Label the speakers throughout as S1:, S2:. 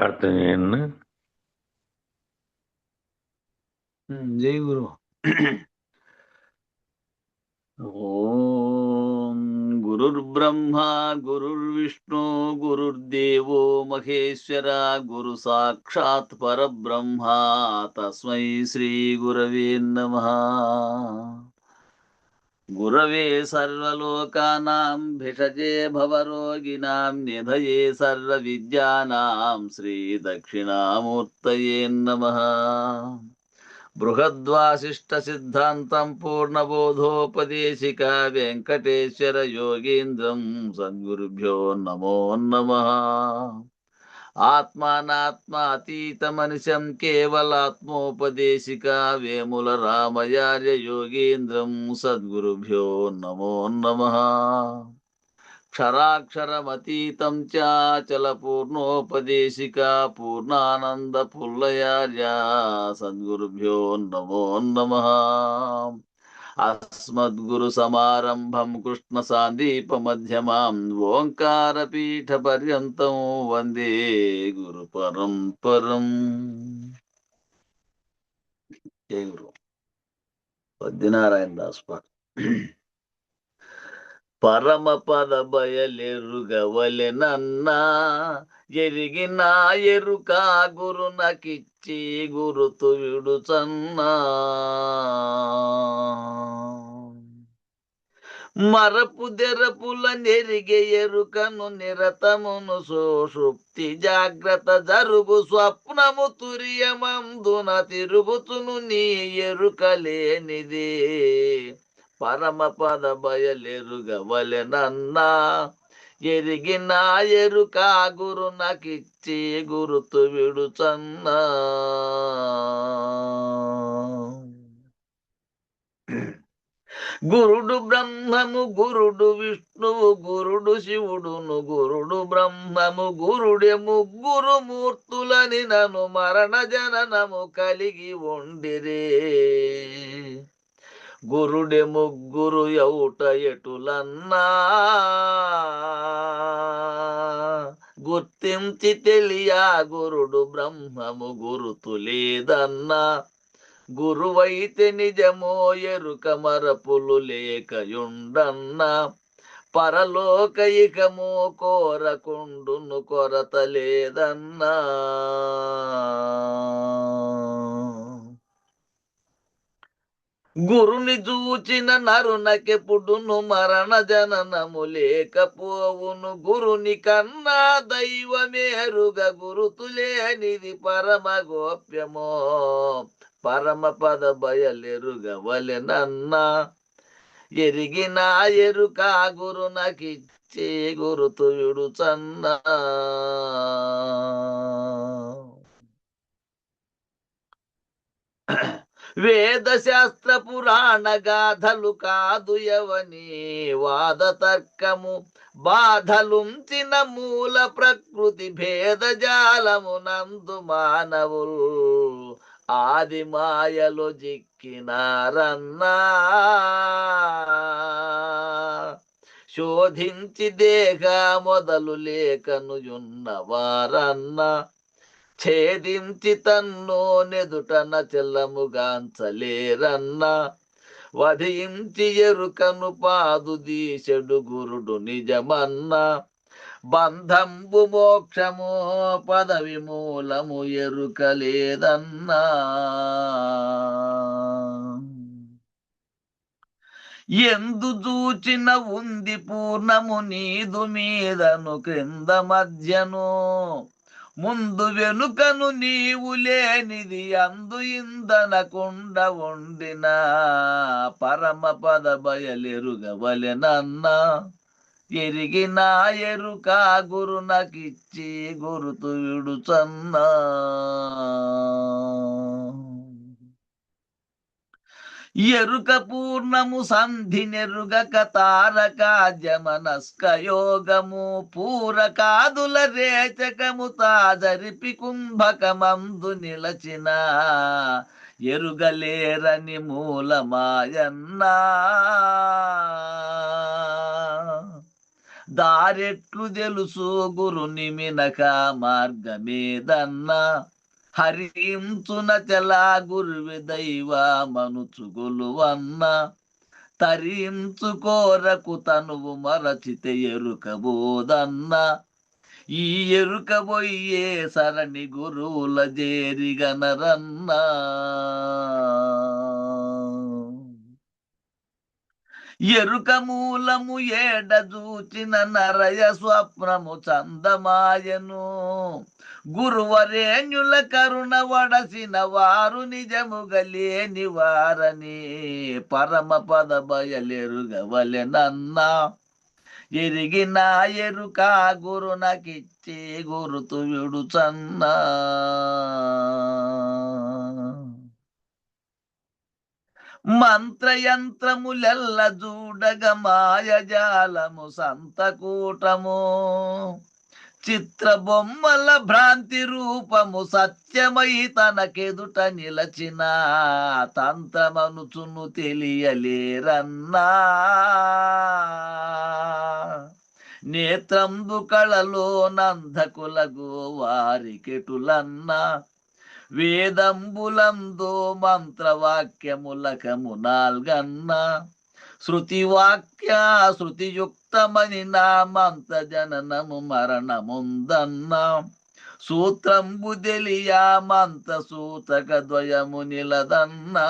S1: ప్రార్థన చేయండి.
S2: జై గురు. ఓం గురుర్బ్రహ్మ గురుర్విష్ణు గురుర్దేవో మహేశ్వర గురు సాక్షాత్ పరబ్రహ్మ తస్మై శ్రీ గురవే నమః. గురవే సర్వలోకానాం భిషజే భవరోగిణాం నిధయే సర్వ విద్యానాం శ్రీ దక్షిణామూర్తయే నమః. బృహద్వాసిష్ట సిద్ధాంతం పూర్ణబోధోపదేశిక వెంకటేశ్వర యోగీంద్రం సద్గురుభ్యో నమో నమః. ఆత్మానాత్మాతీతమనిశం కేవలాత్మోపదేశిక వేముల రామయార్య యోగీంద్రం సద్గురుభ్యో నమో నమః. క్షరాక్షరమతీతం చాచల పూర్ణోపదేశిక పూర్ణానంద పుల్లయార్య సద్గురుభ్యో నమో నమః. అస్మద్గురు సమారంభం కృష్ణ సాందీప మధ్యమాం ఓంకార పీఠ పర్యంతం వందే గురు పరంపరం. జై గురు. పద్యనారాయణ దాస్ పాట. పరమ పద బయలెరుగవలెనన్నా ఎరిగిన ఎరుక గురునకిచ్చి గురుతు విడుచన్నా. మరపు దెరపుల నెరిగే ఎరుకను నిరతమును సుషుప్తి జాగ్రత్త జరుగు స్వప్నము తుర్యమందున తిరుగుతును నీ ఎరుక లేనిదే. పరమ పద బయలెరుగవలెనన్నా ఎరిగిన ఎరుక గురునకిచ్చి గురుతు విడుచన్నా. గురుడు బ్రహ్మము గురుడు విష్ణువు గురుడు శివుడును గురుడు బ్రహ్మము గురుడే ముగ్గురు మూర్తులని నను మరణ జననము కలిగి ఉండిరే. గురుడే ముగ్గురు యౌట ఎటులన్నా గుర్తించి తెలియా గురుడు బ్రహ్మము గురుతు లేదన్నా. గురువైతే నిజమో ఎరుక మరపులు లేకయుండన్నా. పరలోకయికము కోరకుండును కొరత లేదన్నా. గురుని చూచిన నరునకెప్పుడును మరణ జననము లేకపోవును. గురుని కన్నా దైవమేరుగ గురుతులేనిది పరమ గోప్యమో. పరమ పద బయలెరుగవలెనన్నా ఎరిగిన ఎరుక గురునకిచ్చే గురుతు విడుచన్నా. వేద శాస్త్ర పురాణ గాథలు కాదు యవని వాద తర్కము బాధలుంచిన మూల ప్రకృతి భేద జాలము నందు మానవులు ఆది మాయలు జిక్కినారన్నా. శోధించి దేహ మొదలు లేకనుయున్నవారన్నా. ఛేదించి తన్నో నెదుటన చెల్లముగాంచలేరన్నా. వధించి ఎరుకను పాదు దీశడు గురుడు నిజమన్నా. బంధంబు మోక్షము పదవి మూలము ఎరుకలేదన్నా. ఎందు చూచిన ఉంది పూర్ణము నీదు మీదను క్రింద మధ్యను ముందు వెనుకను నీవు లేనిది అందు ఇందనకుండ ఉండిన. పరమ పద బయలెరుగవలెనన్నా ఎరిగిన ఎరుక గురునకిచ్చి గురుతు విడుచన్నా. ఎరుక పూర్ణము సంధి నెరుగక తారకాద్యమనస్క యోగము పూరకాదుల రేచకము తాజరిపి కుంభకమందు నిలచిన ఎరుగలేరని మూలమాయన్నా. దారెట్లు తెలుసు గురుని మినక మార్గమేదన్నా, హరించున చలా గురువి దైవ మనుచు గొలువన్న, తరించుకోరకు తనువు మరచితే ఎరుకబోదన్న, ఈ ఎరుకబోయే సరణి గురువుల జేరిగనరన్నా. ఎరుక మూలము ఏడ చూచిన నరయ స్వప్నము చందమాయను, గురువరేణ్యుల కరుణ వడసిన వారు నిజముగా లేని వారని పరమ పద బయలెరుగవలెనన్నా. ఎరిగిన ఎరుక గురునకిచ్చే గురుతు విడుచన్నా. మంత్రయంత్రములెల్ల చూడగ మాయజాలము సంతకూటము, చిత్ర బొమ్మల భ్రాంతి రూపము సత్యమై తనకెదుట నిలచిన తంత్రమనుచును తెలియలేరన్నా. నేత్రంబు కళలో నందకులగు వారికెటులన్నా, వేదంబులందో మంత్రవాక్యములకము నాల్గన్నా, శృతివాక్య శృతియుక్తమని నా మంత్ర జననము మరణముందన్నా, సూత్రంబు తెలియా మంత్ర సూతక ద్వయము నిలదన్నా.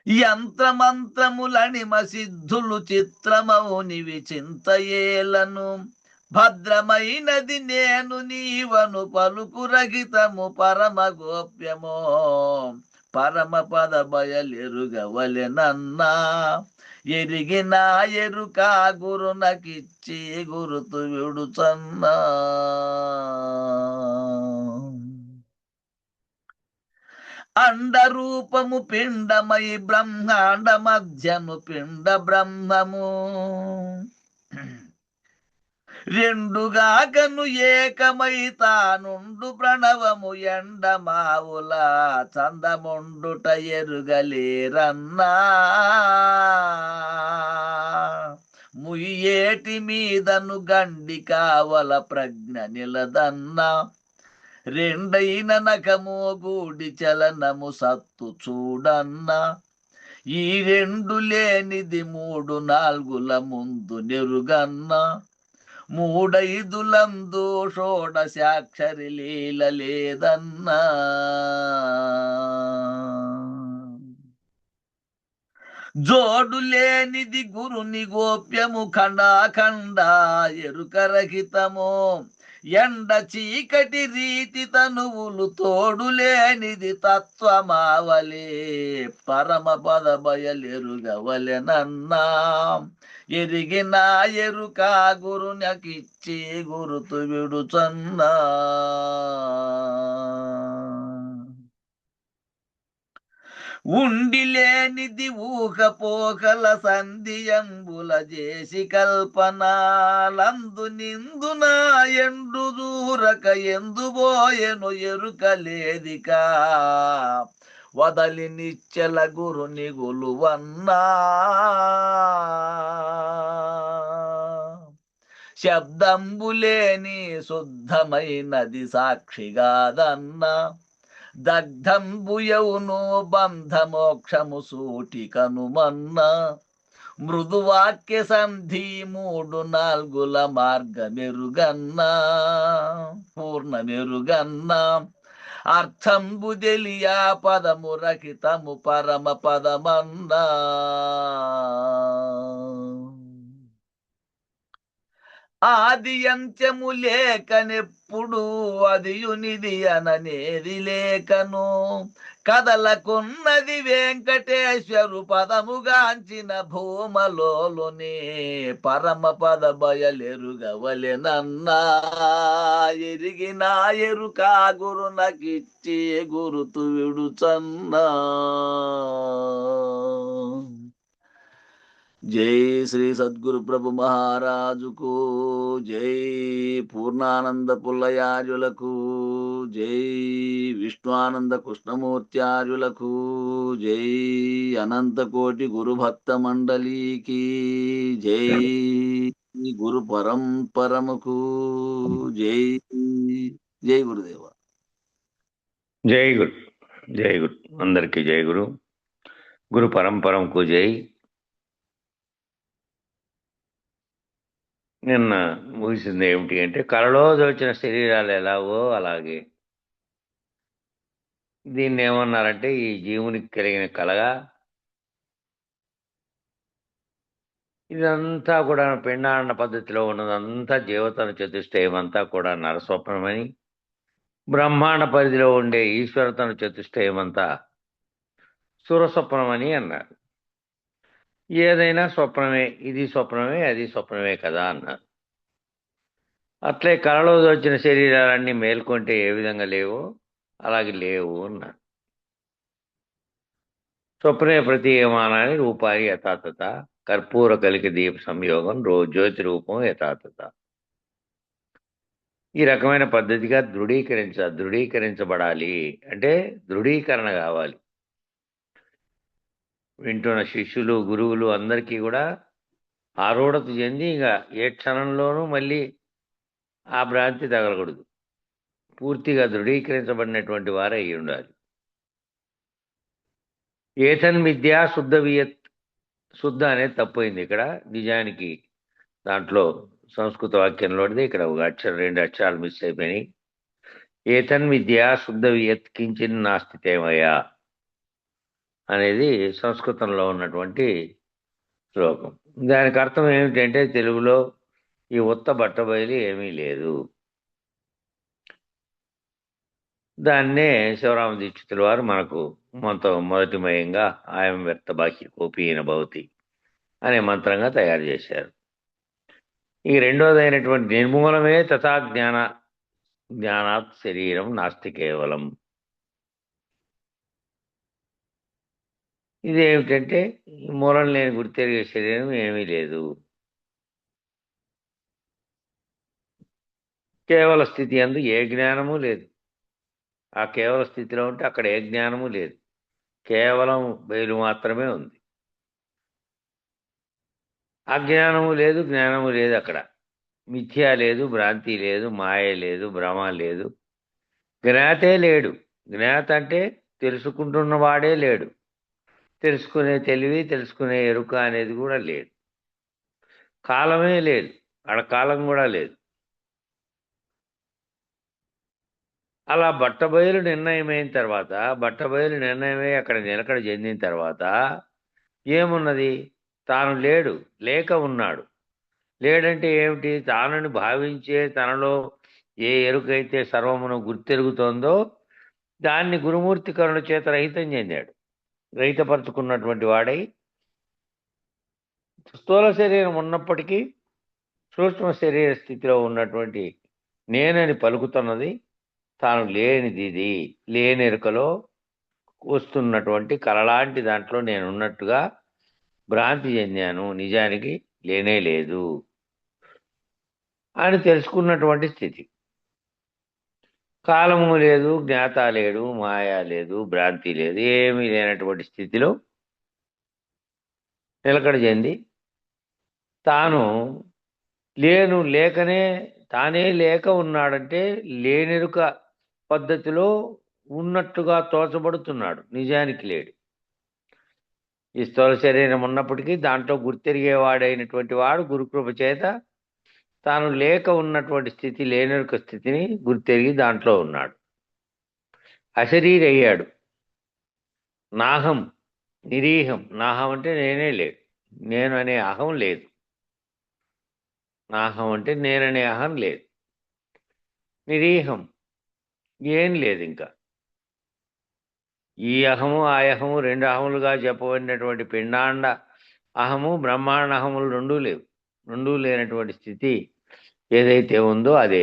S2: యంత్రమంత్రములణిమ సిద్ధులు చిత్రమౌనివి చింతయేలను, భద్రమైనది నేను నీవను పలుకురహితము పరమ గోప్యమో పరమ పద బయలెరుగవలెనన్నా. ఎరిగిన ఎరుక గురునకిచ్చి గురుతు విడుచన్నా. అండరూపము పిండమై బ్రహ్మాండ మధ్యము పిండ బ్రహ్మము, రెండుగాకను ఏకమై తానుండు ప్రణవము ఎండమావుల చందముండుట ఎరుగలేరన్నా. ముయ్యేటి మీదను గండి కావల ప్రజ్ఞ నిలదన్నా, రెండైన నఖము గూడి చలనము సత్తు చూడన్నా. ఈ రెండు లేనిది మూడు నాల్గుల ముందు నెరుగన్నా, మూడైదులందు షోడశాక్షరి లీల లేదన్నా. జోడు లేనిది గురుని గోప్యము ఖండాఖండ ఎరుకరహితము, ఎండ చీకటి రీతి తనువులు తోడు లేనిది తత్వమావలే పరమ పద బయలెరుగవలెనన్నా. ఎరిగిన ఎరుక గురునకిచ్చి గురుతు విడుచన్నా. ఉండి లేనిది ఊహపోకల సంధియంబుల చేసి కల్పనాలందు నిందున ఎండు దూరక ఎందుబోయెను ఎరుకలేదిక, వదలి నిశ్చల గురుని గొలువన్నా. శబ్దంబులేని శుద్ధమైనది సాక్షిగాదన్నా, దగ్ధంబుయవును బంధమోక్షము సూటికనుమన్నా. మృదువాక్య సంధి మూడు నాల్గుల మార్గమెరుగన్నా, పూర్ణమెరుగన్నా. అర్థంబు తెలియా పదము రహితము పరమ పదమన్నా. ఆది అంత్యము లేకనెప్పుడు అదియునిది అననేది లేకను, కదలకున్నది వెంకటేశ్వరు పదముగాంచిన భూమలోలునే పరమ పద బయలెరుగవలెనన్నా. ఎరిగిన ఎరుక గురునకిచ్చి గురుతు విడుచన్నా. జై శ్రీ సద్గురు ప్రభు మహారాజుకు, జై పూర్ణానంద పుల్లయాజులకు, జై విష్ణుఆనంద కృష్ణమూర్త్యాజులకు, జై అనంత కోటి గురు భక్త మండలికి, జై గురు పరంపరముకు, జై జై గురుదేవ.
S1: జై గురు, జై గురు, అందరికీ జై గురు. గురు పరంపరంకు జై. నిన్న ముగిసింది ఏమిటి అంటే, కలలో దోచిన శరీరాలు ఎలాగో అలాగే దీన్ని ఏమన్నారంటే, ఈ జీవునికి కలిగిన కలగా ఇదంతా కూడా పిండాండ పద్ధతిలో ఉన్నదంతా జీవతన చతుష్టయం అంతా కూడా నరస్వప్నమని, బ్రహ్మాండ పరిధిలో ఉండే ఈశ్వరతన చతుష్టయం అంతా సురస్వప్నమని అన్నారు. ఏదైనా స్వప్నమే, ఇది స్వప్నమే, అది స్వప్నమే కదా అన్నారు. అట్లే కలలో వచ్చిన శరీరాలన్నీ మేల్కొంటే ఏ విధంగా లేవో అలాగే లేవు అన్నారు. స్వప్నే ప్రతీయమానాన్ని రూపాన్ని యథాతథ, కర్పూర కలికి దీప సంయోగం జ్యోతి రూపం యథాతథ. ఈ రకమైన పద్ధతిగా దృఢీకరించబడాలి అంటే దృఢీకరణ కావాలి. వింటున్న శిష్యులు, గురువులు అందరికీ కూడా ఆరూఢత చెంది ఇక ఏ క్షణంలోనూ మళ్ళీ ఆ భ్రాంతి తగలకూడదు. పూర్తిగా దృఢీకరించబడినటువంటి వారే అయి ఉండాలి. ఏతన్ విద్య శుద్ధ వియత్, శుద్ధ అనేది తప్పైంది ఇక్కడ. నిజానికి దాంట్లో సంస్కృత వాక్యంలోనిది ఇక్కడ ఒక అక్షరం, 2 అక్షరాలు మిస్ అయిపోయినాయి. ఏతన్ విద్య శుద్ధ వియత్ కించిన్ నాస్తితేమయ్యా అనేది సంస్కృతంలో ఉన్నటువంటి శ్లోకం. దానికి అర్థం ఏమిటంటే, తెలుగులో ఈ ఉత్త బట్టబయలు ఏమీ లేదు. దాన్నే శివరామ దీక్షితుల వారు మనకు మొదటిమయంగా ఆయం వ్యక్త బాహ్య కోపీన భవతి అనే మంత్రంగా తయారు చేశారు. ఈ రెండోదైనటువంటి నిర్మూలమే తథా జ్ఞానాత్ శరీరం నాస్తి కేవలం. ఇదేమిటంటే, మూలం లేని గుర్తెరిగే శరీరం ఏమీ లేదు. కేవల స్థితి అందు ఏ జ్ఞానము లేదు. ఆ కేవల స్థితిలో ఉంటే అక్కడ ఏ జ్ఞానము లేదు, కేవలం బయలు మాత్రమే ఉంది. అజ్ఞానము లేదు, జ్ఞానము లేదు. అక్కడ మిథ్య లేదు, భ్రాంతి లేదు, మాయ లేదు, భ్రమ లేదు, జ్ఞాతే లేడు. జ్ఞాత అంటే తెలుసుకుంటున్నవాడే లేడు. తెలుసుకునే తెలివి, తెలుసుకునే ఎరుక అనేది కూడా లేదు. కాలమే లేదు, అక్కడ కాలం కూడా లేదు. అలా బట్టబయలు నిర్ణయమైన తర్వాత, బట్టబయలు నిర్ణయమై అక్కడ నిలకడ చెందిన తర్వాత ఏమున్నది? తాను లేడు, లేక ఉన్నాడు. లేడంటే ఏమిటి? తానని భావించే తనలో ఏ ఎరుకైతే సర్వమును గుర్తెరుగుతోందో దాన్ని గురుమూర్తి కరుణ చేత రహితం చెందాడు. రహితపరుచుకున్నటువంటి వాడై స్థూల శరీరం ఉన్నప్పటికీ సూక్ష్మ శరీర స్థితిలో ఉన్నటువంటి నేనని పలుకుతున్నది తాను లేనిది. లేని ఎరుకలో వస్తున్నటువంటి కలలాంటి దాంట్లో నేనున్నట్టుగా భ్రాంతి చెందాను, నిజానికి లేనే లేదు అని తెలుసుకున్నటువంటి స్థితి. కాలము లేదు, జ్ఞాత లేడు, మాయా లేదు, భ్రాంతి లేదు, ఏమీ లేనటువంటి స్థితిలో నిలకడ చెంది తాను లేకనే తానే లేక ఉన్నాడంటే లేనెరుక పద్ధతిలో ఉన్నట్టుగా తోచబడుతున్నాడు, నిజానికి లేడు. ఈ స్థూల శరీరం ఉన్నప్పటికీ దాంట్లో గుర్తెరిగేవాడైనటువంటి వాడు గురుకృప చేత తాను లేక ఉన్నటువంటి స్థితి, లేనెరుక స్థితిని గుర్తెరిగి దాంట్లో ఉన్నాడు. అశరీరి అయ్యాడు. నాహం, నిరీహం. నాహం అంటే నేనే లేడు, నేను అనే అహం లేదు. నాహం అంటే నేననే అహం లేదు. నిరీహం, ఏం లేదు. ఇంకా ఈ అహము ఆ అహము 2 అహములుగా చెప్పబడినటువంటి పిండాండ అహము, బ్రహ్మాండ అహములు 2 లేవు. 2 లేనటువంటి స్థితి ఏదైతే ఉందో అదే.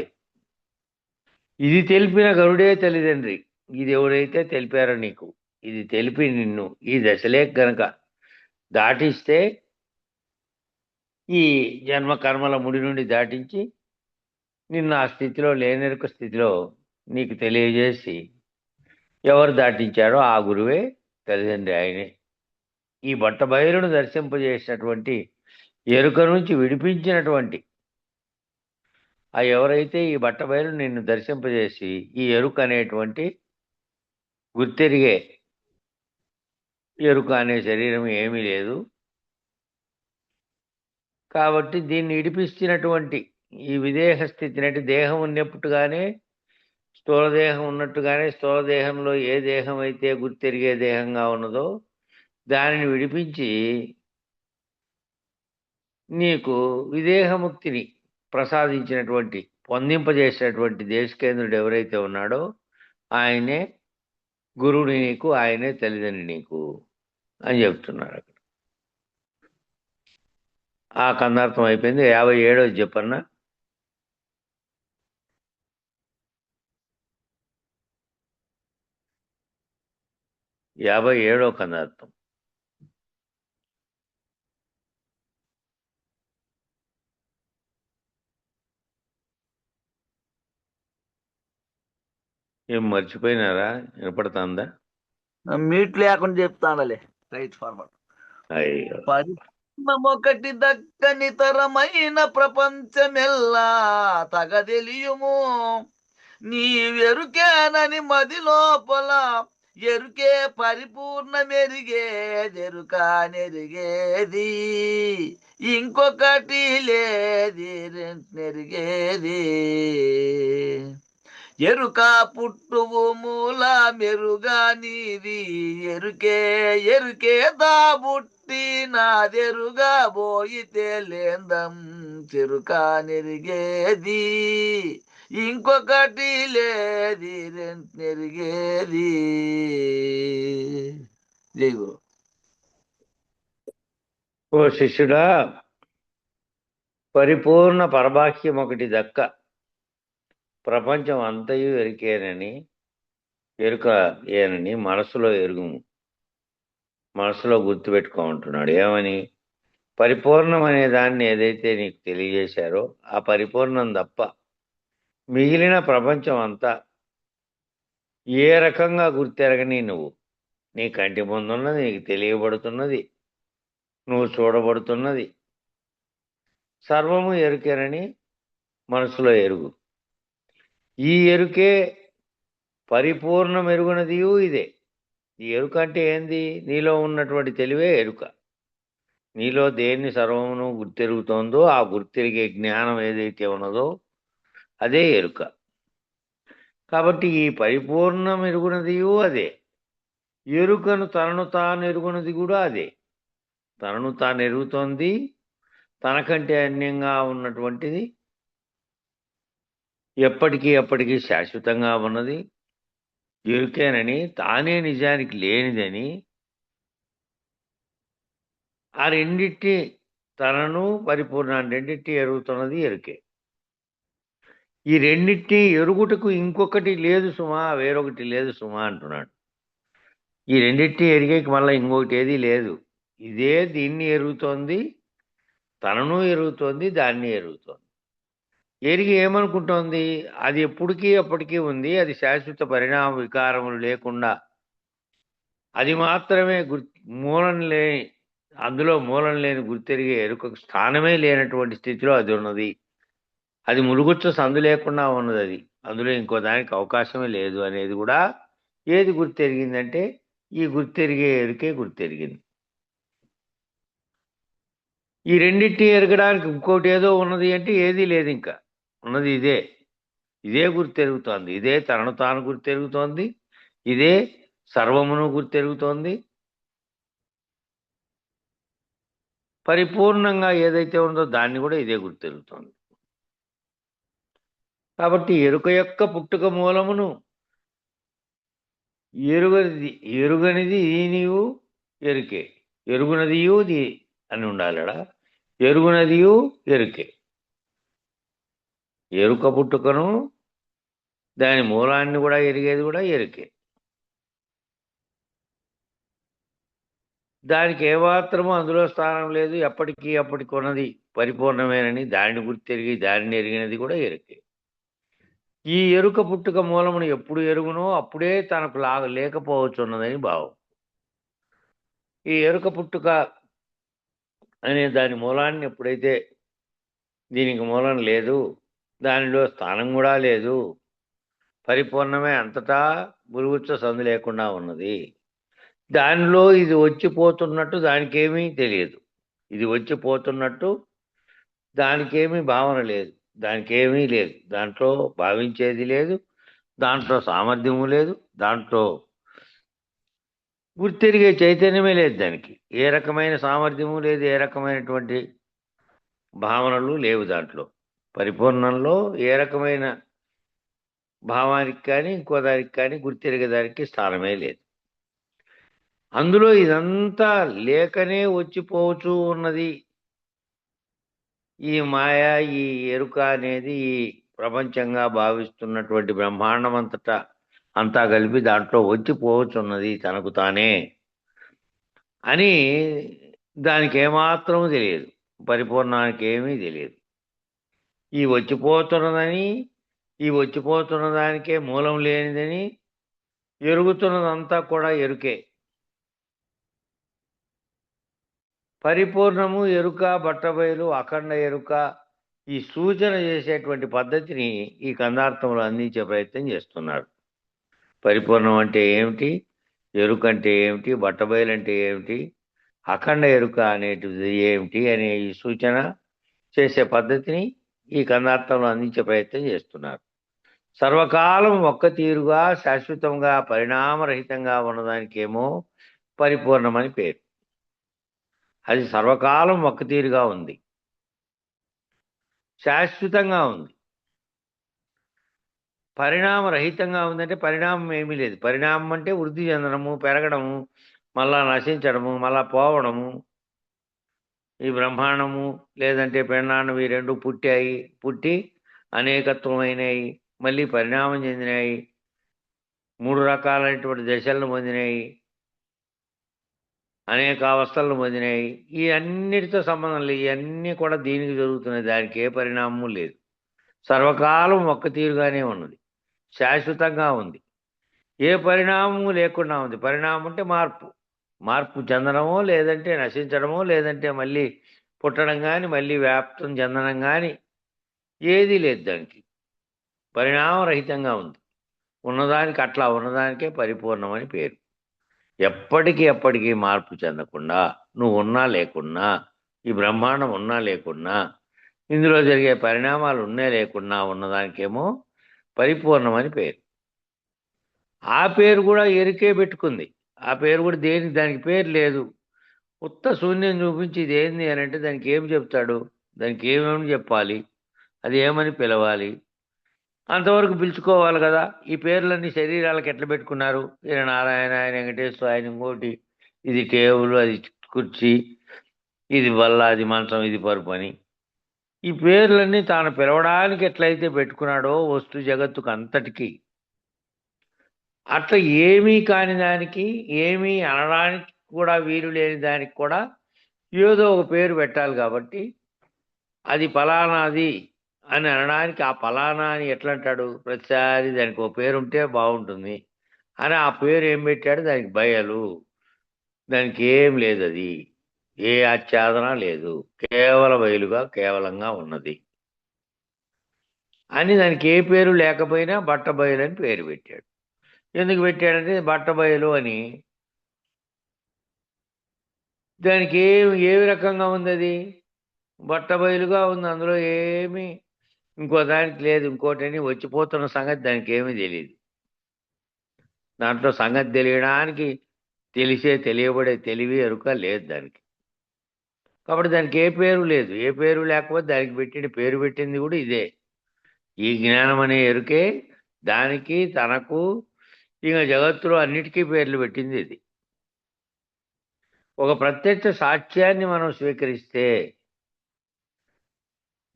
S1: ఇది తెలిపిన గరుడే తల్లిదండ్రి. ఇది ఎవరైతే తెలిపారో నీకు, ఇది తెలిపి నిన్ను ఈ దశలే గనక దాటిస్తే ఈ జన్మ కర్మల ముడి నుండి దాటించి నిన్ను ఆ స్థితిలో లేనెరుక స్థితిలో నీకు తెలియజేసి ఎవరు దాటించారో ఆ గురువే తల్లిదండ్రి ఆయనే. ఈ బట్టబయలును దర్శింపజేసినటువంటి ఎరుక నుంచి విడిపించినటువంటి ఆ ఎవరైతే ఈ బట్టబయలు నిన్ను దర్శింపజేసి ఈ ఎరుక అనేటువంటి గుర్తెరిగే ఎరుక అనే శరీరం ఏమీ లేదు కాబట్టి దీన్ని ఇడిపిస్తున్నటువంటి ఈ విదేహ స్థితిని అంటే దేహం ఉన్నట్టుగానే స్థూల దేహం ఉన్నట్టుగానే స్థూల దేహంలో ఏ దేహం అయితే గుర్తెరిగే దేహంగా ఉన్నదో దానిని విడిపించి నీకు విదేహముక్తిని ప్రసాదించినటువంటి పొందింపజేసినటువంటి దేశకేంద్రుడు ఎవరైతే ఉన్నాడో ఆయనే గురువుని నీకు, ఆయనే తల్లిదండ్రి నీకు అని చెప్తున్నారు అక్కడ. ఆ కందార్థం అయిపోయింది. 57వ చెప్పన్నా. 57వ కందార్థం. ఏం మర్చిపోయినారా? వినపడుతుందా?
S2: మీట్ లేకుండా చెప్తానులే. Write forward.
S1: అయ్యో,
S2: పరిణామొకటి దక్కని తరమైన ప్రపంచమెల్లా తగదెలియుము నీవెరుకేనని మది లోపల ఎరుకే పరిపూర్ణమెరిగేదెరుక నెరిగేది ఇంకొకటి లేది నెరిగేది ఎరుక పుట్టువు మూల మెరుగా నీది ఎరుకే ఎరుకే దాబుట్టి నాదెరుగా పోయితే లేందం చెరుక నెరిగేది ఇంకొకటి లేది నెరిగేది. జై గురు.
S1: ఓ శిష్యుడా, పరిపూర్ణ పరబాహ్యం ఒకటి దక్క ప్రపంచం అంతయు ఎరుకేనని ఎరుక ఏనని మనసులో ఎరుగుము, మనసులో గుర్తుపెట్టుకోమంటున్నాడు. ఏమని? పరిపూర్ణం అనే దాన్ని ఏదైతే నీకు తెలియజేశారో ఆ పరిపూర్ణం తప్ప మిగిలిన ప్రపంచం అంతా ఏ రకంగా గుర్తెరగని నువ్వు, నీ కంటి ముందున్నది, నీకు తెలియబడుతున్నది, నువ్వు చూడబడుతున్నది సర్వము ఎరుకేనని మనసులో ఎరుగు. ఈ ఎరుకే పరిపూర్ణ మెరుగునదియు ఇదే. ఈ ఎరుక అంటే ఏంది? నీలో ఉన్నటువంటి తెలివే ఎరుక. నీలో దేన్ని సర్వమును గుర్తెరుగుతోందో ఆ గుర్తెరిగే జ్ఞానం ఏదైతే ఉన్నదో అదే ఎరుక. కాబట్టి ఈ పరిపూర్ణ మెరుగునదియు అదే. ఎరుకను తనను తాను ఎరుగునది కూడా అదే. తనను తాను ఎరుగుతోంది, తనకంటే అన్యంగా ఉన్నటువంటిది ఎప్పటికీ ఎప్పటికీ శాశ్వతంగా ఉన్నది ఎరుకేనని, తానే నిజానికి లేనిదని ఆ రెండిటి తనను పరిపూర్ణాన్ని రెండిటి ఎరుగుతున్నది ఎరుకే. ఈ రెండిటి ఎరుగుటకు ఇంకొకటి లేదు సుమా, వేరొకటి లేదు సుమా అంటున్నాడు. ఈ రెండిటి ఎరిగేకి మళ్ళీ ఇంకొకటి ఏదీ లేదు. ఇదే దీన్ని ఎరుగుతోంది, తనను ఎరుగుతోంది, దాన్ని ఎరుగుతోంది. ఎరిగి ఏమనుకుంటోంది? అది ఎప్పటికీ అప్పటికీ ఉంది, అది శాశ్వత పరిణామ వికారములు లేకుండా అది మాత్రమే మూలం లేని, అందులో మూలం లేని గుర్తెరిగే ఎరుకకు స్థానమే లేనటువంటి స్థితిలో అది ఉన్నది. అది ములుగుచ్చ సందు లేకుండా ఉన్నది. అది అందులో ఇంకో దానికి అవకాశమే లేదు అనేది కూడా ఏది గుర్తెరిగిందంటే ఈ గుర్తెరిగే ఎరుకే గుర్తెరిగింది. ఈ రెండింటిని ఎరగడానికి ఇంకోటి ఏదో ఉన్నది అంటే ఏదీ లేదు. ఇంకా ఉన్నది ఇదే. ఇదే గుర్తెరుగుతోంది, ఇదే తనను తాను గుర్తెరుగుతోంది, ఇదే సర్వమును గుర్తెరుగుతోంది. పరిపూర్ణంగా ఏదైతే ఉందో దాన్ని కూడా ఇదే గుర్తెరుగుతోంది. కాబట్టి ఎరుక యొక్క పుట్టుక మూలమును ఎరుగనిది నీవు ఎరుకే, ఎరుగునదియు ది అని ఉండాలడా. ఎరుగునదియు ఎరుకే. ఎరుక పుట్టుకను దాని మూలాన్ని కూడా ఎరిగేది కూడా ఎరుకే. దానికి ఏమాత్రము అందులో స్థానం లేదు. ఎప్పటికీ అప్పటికి ఉన్నది పరిపూర్ణమేనని దానిని గుర్తెరిగి దానిని ఎరిగినది కూడా ఎరుకే. ఈ ఎరుక పుట్టుక మూలమును ఎప్పుడు ఎరుగునో అప్పుడే తనకు లేకపోవచ్చున్నదని భావం. ఈ ఎరుక పుట్టుక అనే దాని మూలాన్ని ఎప్పుడైతే దీనికి మూలం లేదు, దానిలో స్థానం కూడా లేదు, పరిపూర్ణమే అంతటా గురుగుచ్చ సందు లేకుండా ఉన్నది, దానిలో ఇది వచ్చిపోతున్నట్టు దానికేమీ తెలియదు. ఇది వచ్చిపోతున్నట్టు దానికేమీ భావన లేదు, దానికేమీ లేదు, దాంట్లో భావించేది లేదు, దాంట్లో సామర్థ్యము లేదు, దాంట్లో గుర్తెరిగే చైతన్యమే లేదు. దానికి ఏ రకమైన సామర్థ్యము లేదు, ఏ రకమైనటువంటి భావనలు లేవు. దాంట్లో పరిపూర్ణంలో ఏ రకమైన భావానికి కానీ ఇంకో దానికి కానీ గుర్తెరిగేదానికి స్థానమే లేదు. అందులో ఇదంతా లేకనే వచ్చిపోవచ్చు ఉన్నది. ఈ మాయ, ఈ ఎరుక అనేది ఈ ప్రపంచంగా భావిస్తున్నటువంటి బ్రహ్మాండం అంతా కలిపి దాంట్లో వచ్చిపోవచ్చున్నది తనకు తానే అని దానికి ఏమాత్రం తెలియదు. పరిపూర్ణానికి ఏమీ తెలియదు. ఈ వచ్చిపోతున్నదని, ఈ వచ్చిపోతున్న దానికే మూలం లేనిదని ఎరుగుతున్నదంతా కూడా ఎరుకే. పరిపూర్ణము, ఎరుక, బట్టబయలు, అఖండ ఎరుక ఈ సూచన చేసేటువంటి పద్ధతిని ఈ కందార్థంలో అందించే ప్రయత్నం చేస్తున్నాడు. పరిపూర్ణం అంటే ఏమిటి, ఎరుక అంటే ఏమిటి, బట్టబయలు అంటే ఏమిటి, అఖండ ఎరుక అనేటిది ఏమిటి అనే ఈ సూచన చేసే పద్ధతిని ఈ కందార్థంలో అందించే ప్రయత్నం చేస్తున్నారు. సర్వకాలం ఒక్క తీరుగా శాశ్వతంగా పరిణామరహితంగా ఉన్నదానికేమో పరిపూర్ణమని పేరు. అది సర్వకాలం ఒక్క తీరుగా ఉంది, శాశ్వతంగా ఉంది. పరిణామరహితంగా ఉందంటే పరిణామం ఏమీ లేదు. పరిణామం అంటే వృద్ధి చెందడము, పెరగడము, మళ్ళా నశించడము, మళ్ళా పోవడము. ఈ బ్రహ్మాండము లేదంటే పిండాండం ఈ రెండు పుట్టి అనేకత్వమైనవి, మళ్ళీ పరిణామం చెందినాయి, 3 రకాలైనటువంటి దశలను పొందినాయి, అనేక అవస్థలను పొందినాయి. ఈ అన్నిటితో సంబంధం లేదు. ఇవన్నీ కూడా దీనికి జరుగుతున్నాయి. దానికి ఏ పరిణామము లేదు. సర్వకాలం ఒక్క తీరుగానే ఉన్నది, శాశ్వతంగా ఉంది, ఏ పరిణామము లేకుండా ఉంది. పరిణామం అంటే మార్పు చెందడమో, లేదంటే నశించడమో, లేదంటే మళ్ళీ పుట్టడం కానీ మళ్ళీ వ్యాప్తం చెందడం కానీ ఏదీ లేదు. దానికి పరిణామరహితంగా ఉంది. ఉన్నదానికి అట్లా ఉన్నదానికే పరిపూర్ణమని పేరు. ఎప్పటికీ మార్పు చెందకుండా, నువ్వు ఉన్నా లేకున్నా, ఈ బ్రహ్మాండం ఉన్నా లేకున్నా, ఇందులో జరిగే పరిణామాలు ఉన్నా లేకున్నా ఉన్నదానికేమో పరిపూర్ణమని పేరు. ఆ పేరు కూడా ఎరుకే పెట్టుకుంది. ఆ పేరు కూడా దానికి పేరు లేదు. ఉత్త శూన్యం చూపించి ఇది ఏంది అని అంటే దానికి ఏం చెప్తాడు, దానికి ఏమేమి చెప్పాలి, అది ఏమని పిలవాలి, అంతవరకు పిలుచుకోవాలి కదా. ఈ పేర్లన్నీ శరీరాలకు ఎట్లా పెట్టుకున్నారు? ఈయన నారాయణ, ఆయన వెంకటేశ్వర, ఆయన ఇంకోటి, ఇది టేబుల్, అది కుర్చీ, ఇది బల్ల, అది మంచం, ఇది పరుపు అని ఈ పేర్లన్నీ తాను పిలవడానికి ఎట్లయితే పెట్టుకున్నాడో వస్తు జగత్తుకు అంతటికీ, అట్లా ఏమీ కాని దానికి, ఏమీ అనడానికి కూడా వీలు లేని దానికి కూడా ఏదో ఒక పేరు పెట్టాలి. కాబట్టి అది ఫలానాది అని అనడానికి ఆ ఫలానా అని ఎట్లా అంటాడు? ప్రతిసారి దానికి ఒక పేరు ఉంటే బాగుంటుంది అని ఆ పేరు ఏం పెట్టాడు? దానికి బయలు. దానికి ఏం లేదు, అది ఏ ఆచ్ఛాదన లేదు, కేవల బయలుగా కేవలంగా ఉన్నది అని దానికి ఏ పేరు లేకపోయినా బట్ట బయలు అని పేరు పెట్టాడు. ఎందుకు పెట్టాడంటే బట్ట బయలు అని. దానికి ఏ రకంగా ఉంది? అది బట్ట బయలుగా ఉంది, అందులో ఏమీ ఇంకో దానికి లేదు. ఇంకోటని వచ్చిపోతున్న సంగతి దానికి ఏమీ తెలియదు. దాంట్లో సంగతి తెలియడానికి తెలియబడే తెలివి ఎరుక లేదు దానికి. కాబట్టి దానికి ఏ పేరు లేదు. ఏ పేరు లేకపోతే దానికి పేరు పెట్టింది కూడా ఇదే. ఈ జ్ఞానం అనే ఎరుకే దానికి, తనకు, ఇక జగత్తులో అన్నిటికీ పేర్లు పెట్టింది ఇది. ఒక ప్రత్యక్ష సాక్ష్యాన్ని మనం స్వీకరిస్తే,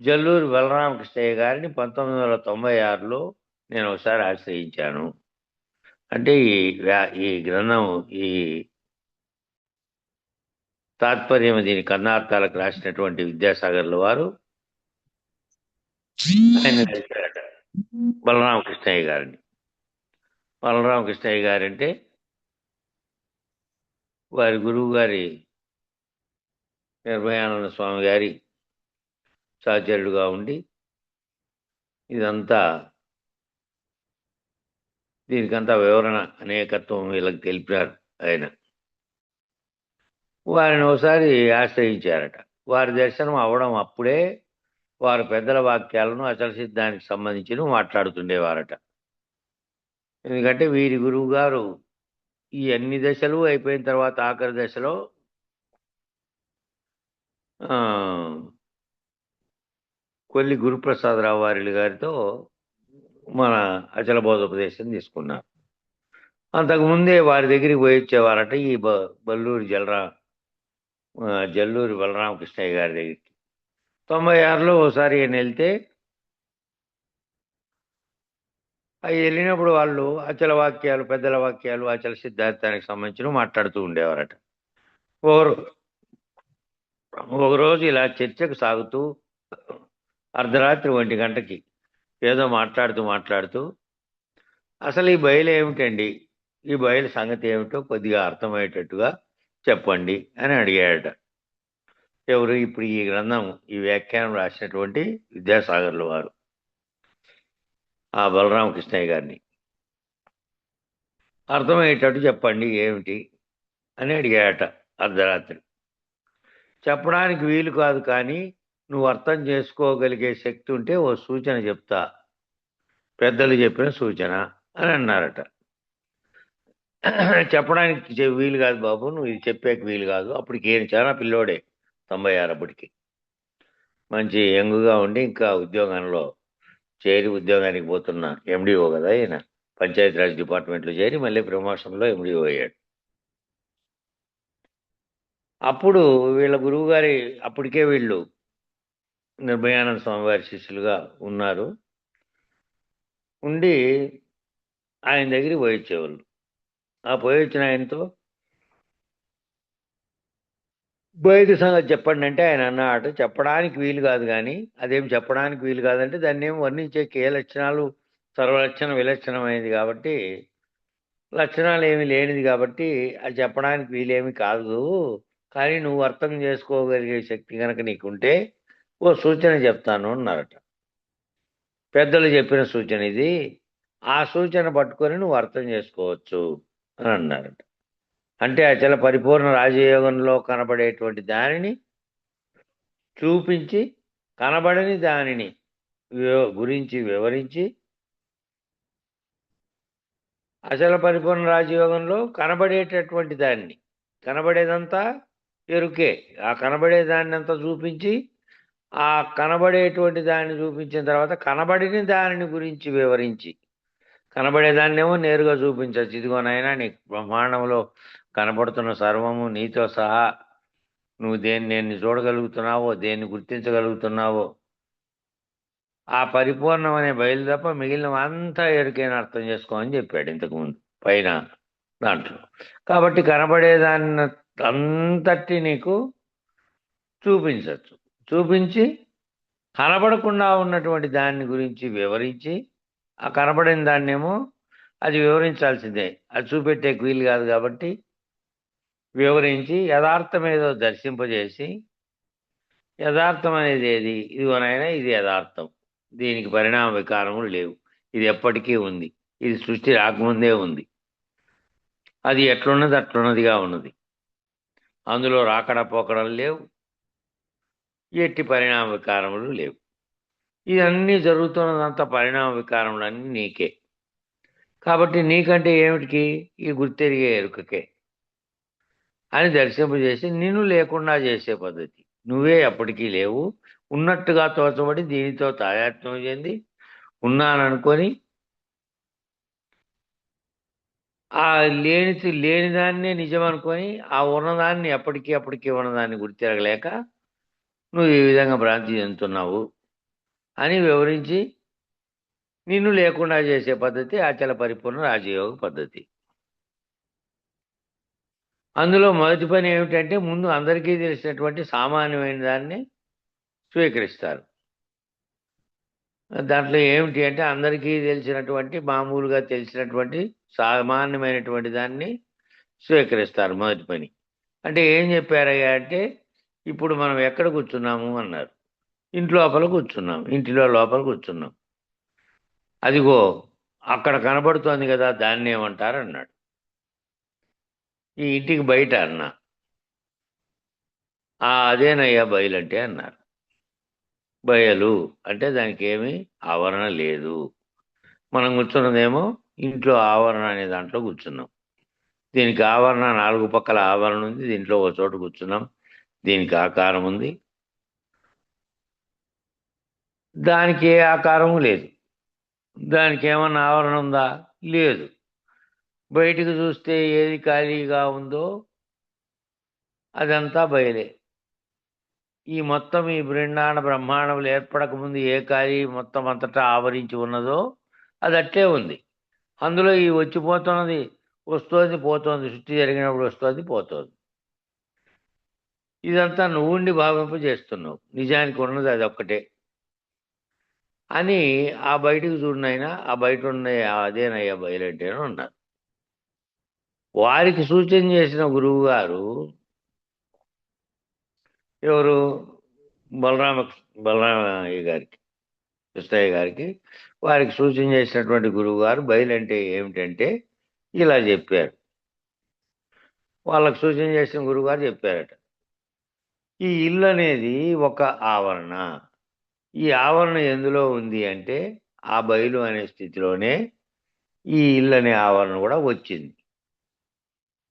S1: జల్లూరి బలరామకృష్ణయ్య గారిని 1996లో నేను ఒకసారి ఆశ్రయించాను. అంటే ఈ గ్రంథం, ఈ తాత్పర్యం దీని కన్నార్థాలకు రాసినటువంటి విద్యాసాగర్ల వారు ఆయన కలిశారట బలరామకృష్ణయ్య గారిని. బలరామకృష్ణయ్య గారంటే వారి గురువు గారి నిర్భయానంద స్వామి గారి సహచరుడుగా ఉండి ఇదంతా దీనికంతా వివరణ అనేకత్వం వీళ్ళకి తెలిపారు ఆయన. వారిని ఒకసారి ఆశ్రయించారట. వారి దర్శనం అవడం అప్పుడే వారు పెద్దల వాక్యాలను అచల సిద్ధానికి సంబంధించి మాట్లాడుతుండేవారట. ఎందుకంటే వీరి గురువు గారు ఈ అన్ని దశలు అయిపోయిన తర్వాత ఆఖరి దశలో కొల్లి గురుప్రసాదరావు వారి గారితో మన అచల బోధోపదేశం తీసుకున్నారు. అంతకుముందే వారి దగ్గరికి పోయి వచ్చేవారట ఈ జల్లూరి బలరామకృష్ణయ్య గారి దగ్గరికి. 96లో ఒకసారి ఆయన వెళ్తే అవి వెళ్ళినప్పుడు వాళ్ళు అచల వాక్యాలు, పెద్దల వాక్యాలు, అచల సిద్ధాంతానికి సంబంధించి మాట్లాడుతూ ఉండేవారట. ఒకరోజు ఇలా చర్చకు సాగుతూ అర్ధరాత్రి 1 గంటకి ఏదో మాట్లాడుతూ అసలు ఈ బయలు ఏమిటండి, ఈ బయలు సంగతి ఏమిటో కొద్దిగా అర్థమయ్యేటట్టుగా చెప్పండి అని అడిగాడట. ఎవరు? ఇప్పుడు ఈ గ్రంథం, ఈ వ్యాఖ్యానం రాసినటువంటి విద్యాసాగర్ల వారు ఆ బలరామకృష్ణయ్య గారిని అర్థమయ్యేటట్టు చెప్పండి ఏమిటి అని అడిగాడట అర్ధరాత్రి. చెప్పడానికి వీలు కాదు, కానీ నువ్వు అర్థం చేసుకోగలిగే శక్తి ఉంటే ఓ సూచన చెప్తా, పెద్దలు చెప్పిన సూచన అని అన్నారట. చెప్పడానికి వీలు కాదు బాబు, నువ్వు ఇది చెప్పేకి వీలు కాదు. అప్పటికి ఈయన చాలా పిల్లోడే, 96 అప్పటికి. మంచి యంగుగా ఉండి ఇంకా ఉద్యోగంలో చేరి ఉద్యోగానికి పోతున్న ఎండిఓ కదా ఈయన. పంచాయతీరాజ్ డిపార్ట్మెంట్లో చేరి మళ్ళీ ప్రమోషన్లో ఎండిఓ అయ్యాడు. అప్పుడు వీళ్ళ గురువు గారి, అప్పటికే వీళ్ళు నిర్భయానంద స్వామివారి శిష్యులుగా ఉన్నారు, ఉండి ఆయన దగ్గరికి పోయించేవాళ్ళు. ఆ పోయి వచ్చిన ఆయనతో బయట సంగతి చెప్పండి అంటే ఆయన అన్నమాట, చెప్పడానికి వీలు కాదు, కానీ అదేం చెప్పడానికి వీలు కాదంటే దాన్ని ఏం వర్ణించే ఏ లక్షణాలు సర్వలక్షణ విలక్షణమైనది కాబట్టి, లక్షణాలు ఏమి లేనిది కాబట్టి అది చెప్పడానికి వీలేమి కాదు. కానీ నువ్వు అర్థం చేసుకోగలిగే శక్తి కనుక నీకుంటే ఓ సూచన చెప్తాను అన్నారట. పెద్దలు చెప్పిన సూచన ఇది, ఆ సూచన పట్టుకొని నువ్వు అర్థం చేసుకోవచ్చు అని అన్నారట. అంటే అచల పరిపూర్ణ రాజయోగంలో కనబడేటువంటి దానిని చూపించి, కనబడని దానిని గురించి వివరించి, అచల పరిపూర్ణ రాజయోగంలో కనబడేటటువంటి దాన్ని, కనబడేదంతా ఎరుకే, ఆ కనబడేదాన్ని అంతా చూపించి, ఆ కనబడేటువంటి దాన్ని చూపించిన తర్వాత కనబడిన దానిని గురించి వివరించి, కనబడేదాన్నేమో నేరుగా చూపించచ్చు, ఇదిగోనైనా నీకు బ్రహ్మాండంలో కనబడుతున్న సర్వము నీతో సహా నువ్వు దేన్ని చూడగలుగుతున్నావో, దేన్ని గుర్తించగలుగుతున్నావో ఆ పరిపూర్ణం అనే బయలు తప్ప మిగిలిన అంతా ఎరుకైనా అర్థం చేసుకోమని చెప్పాడు ఇంతకుముందు పైన దాంట్లో. కాబట్టి కనబడేదాన్ని అంతటి నీకు చూపించవచ్చు, చూపించి కనబడకుండా ఉన్నటువంటి దాన్ని గురించి వివరించి, ఆ కనబడిన దాన్నేమో అది వివరించాల్సిందే, అది చూపెట్టే వీలు కాదు కాబట్టి వివరించి యథార్థం ఏదో దర్శింపజేసి, యథార్థం అనేది ఏది, ఇదిగోనైనా ఇది యథార్థం, దీనికి పరిణామ వికారములు లేవు, ఇది ఎప్పటికీ ఉంది, ఇది సృష్టి రాకముందే ఉంది, అది ఎట్లున్నది అట్లున్నదిగా ఉన్నది, అందులో రాకడ పోకడలు లేవు, ఎట్టి పరిణామ వికారములు లేవు, ఇవన్నీ జరుగుతున్నదంతా పరిణామ వికారములన్నీ నీకే. కాబట్టి నీకంటే ఏమిటికి, ఈ గుర్తెరిగే ఎరుకకే అని దర్శింపజేసి నిన్ను లేకుండా చేసే పద్ధతి. నువ్వే ఎప్పటికీ లేవు, ఉన్నట్టుగా తోచబడి దీనితో తాదాత్మ్యం చెంది ఉన్నాననుకొని ఆ లేనిదాన్నే నిజం అనుకొని ఆ ఉన్నదాన్ని అప్పటికీ ఉన్నదాన్ని గుర్తిరగలేక నువ్వు ఈ విధంగా భ్రాంతి చెందుతున్నావు అని వివరించి నిన్ను లేకుండా చేసే పద్ధతి అచల పరిపూర్ణ రాజయోగ పద్ధతి. అందులో మొదటి పని ఏమిటంటే ముందు అందరికీ తెలిసినటువంటి సామాన్యమైన దాన్ని స్వీకరిస్తారు. దాంట్లో ఏమిటి అంటే అందరికీ తెలిసినటువంటి మామూలుగా తెలిసినటువంటి సామాన్యమైనటువంటి దాన్ని స్వీకరిస్తారు మొదటి పని. అంటే ఏం చెప్పారయ్యా అంటే ఇప్పుడు మనం ఎక్కడ కూర్చున్నాము అన్నారు. ఇంటి లోపల కూర్చున్నాం. ఇంటిలో లోపల కూర్చున్నాం. అదిగో అక్కడ కనబడుతోంది కదా దాన్ని ఏమంటారు అన్నాడు. ఈ ఇంటికి బయట అన్నా. అదేనయ్యా బయలంటే అన్నారు. బయలు అంటే దానికి ఏమి ఆవరణ లేదు. మనం కూర్చున్నదేమో ఇంట్లో ఆవరణ అనే దాంట్లో కూర్చున్నాం. దీనికి ఆవరణ 4 పక్కల ఆవరణ ఉంది. దీంట్లో ఒక చోట కూర్చున్నాం. దీనికి ఆకారం ఉంది. దానికి ఏ ఆకారము లేదు. దానికి ఏమన్నా ఆవరణ ఉందా? లేదు. బయటికి చూస్తే ఏది ఖాళీగా ఉందో అదంతా బయలే. ఈ బ్రహ్మాండ బ్రహ్మాండములు ఏర్పడకముందు ఏ ఖాళీ మొత్తం అంతటా ఆవరించి ఉన్నదో అది అట్లే ఉంది. అందులో ఈ వచ్చిపోతున్నది వస్తోంది పోతోంది. సృష్టి జరిగినప్పుడు వస్తోంది పోతోంది. ఇదంతా నువ్వుండి భావింపు చేస్తున్నావు. నిజానికి ఉన్నది అదొక్కటే అని ఆ బయటికి చూడనైనా ఆ బయట ఉన్న అదేనయ్యా బయలంటే అని ఉన్నారు. వారికి సూచన చేసిన గురువు గారు ఎవరు? బలరామ బలరామయ్య గారికి, కృష్ణయ్య గారికి వారికి సూచన చేసినటువంటి గురువు గారు బయలంటే ఏమిటంటే ఇలా చెప్పారు. వాళ్ళకు సూచన చేసిన గురువు గారు చెప్పారట. ఈ ఇల్లు అనేది ఒక ఆవరణ. ఈ ఆవరణ ఎందులో ఉంది అంటే ఆ బయలు అనే స్థితిలోనే ఈ ఇల్లు అనే ఆవరణ కూడా వచ్చింది.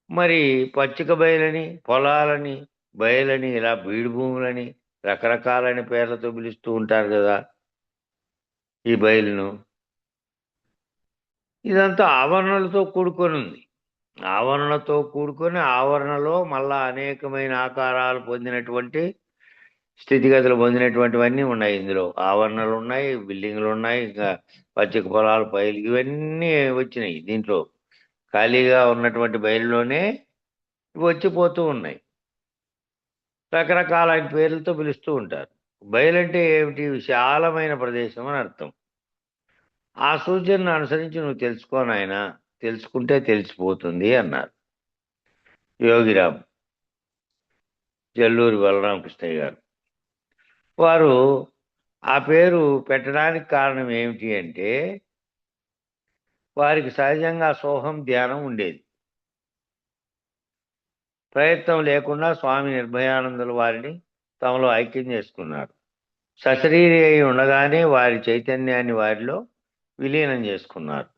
S1: మరి పచ్చిక బయలని, పొలాలని, బయలని, ఇలా బీడు భూములని రకరకాలైన పేర్లతో పిలుస్తూ ఉంటారు కదా ఈ బయలును. ఇదంతా ఆవరణలతో కూడుకొని ఉంది. ఆవరణతో కూడుకొని ఆవరణలో మళ్ళా అనేకమైన ఆకారాలు పొందినటువంటి స్థితిగతులు పొందినటువంటివన్నీ ఉన్నాయి. ఇందులో ఆవరణలు ఉన్నాయి, బిల్డింగ్లు ఉన్నాయి, ఇంకా పచ్చిక పొలాలు, బయలు ఇవన్నీ వచ్చినాయి. దీంట్లో ఖాళీగా ఉన్నటువంటి బయలులోనే ఇవి వచ్చిపోతూ ఉన్నాయి. రకరకాలైన పేర్లతో పిలుస్తూ ఉంటారు. బయలంటే ఏమిటి? విశాలమైన ప్రదేశం అని అర్థం. ఆ సూచనను అనుసరించి నువ్వు తెలుసుకో నాయనా, తెలుసుకుంటే తెలిసిపోతుంది అన్నారు యోగిరామ్ జల్లూరి బలరామకృష్ణయ్య గారు. వారు ఆ పేరు పెట్టడానికి కారణం ఏమిటి అంటే వారికి సహజంగా సోహం ధ్యానం ఉండేది. ప్రయత్నం లేకుండా స్వామి నిర్భయానందుల వారిని తమలో ఐక్యం చేసుకున్నారు. సశరీరి అయి ఉండగానే వారి చైతన్యాన్ని వారిలో విలీనం చేసుకున్నారు.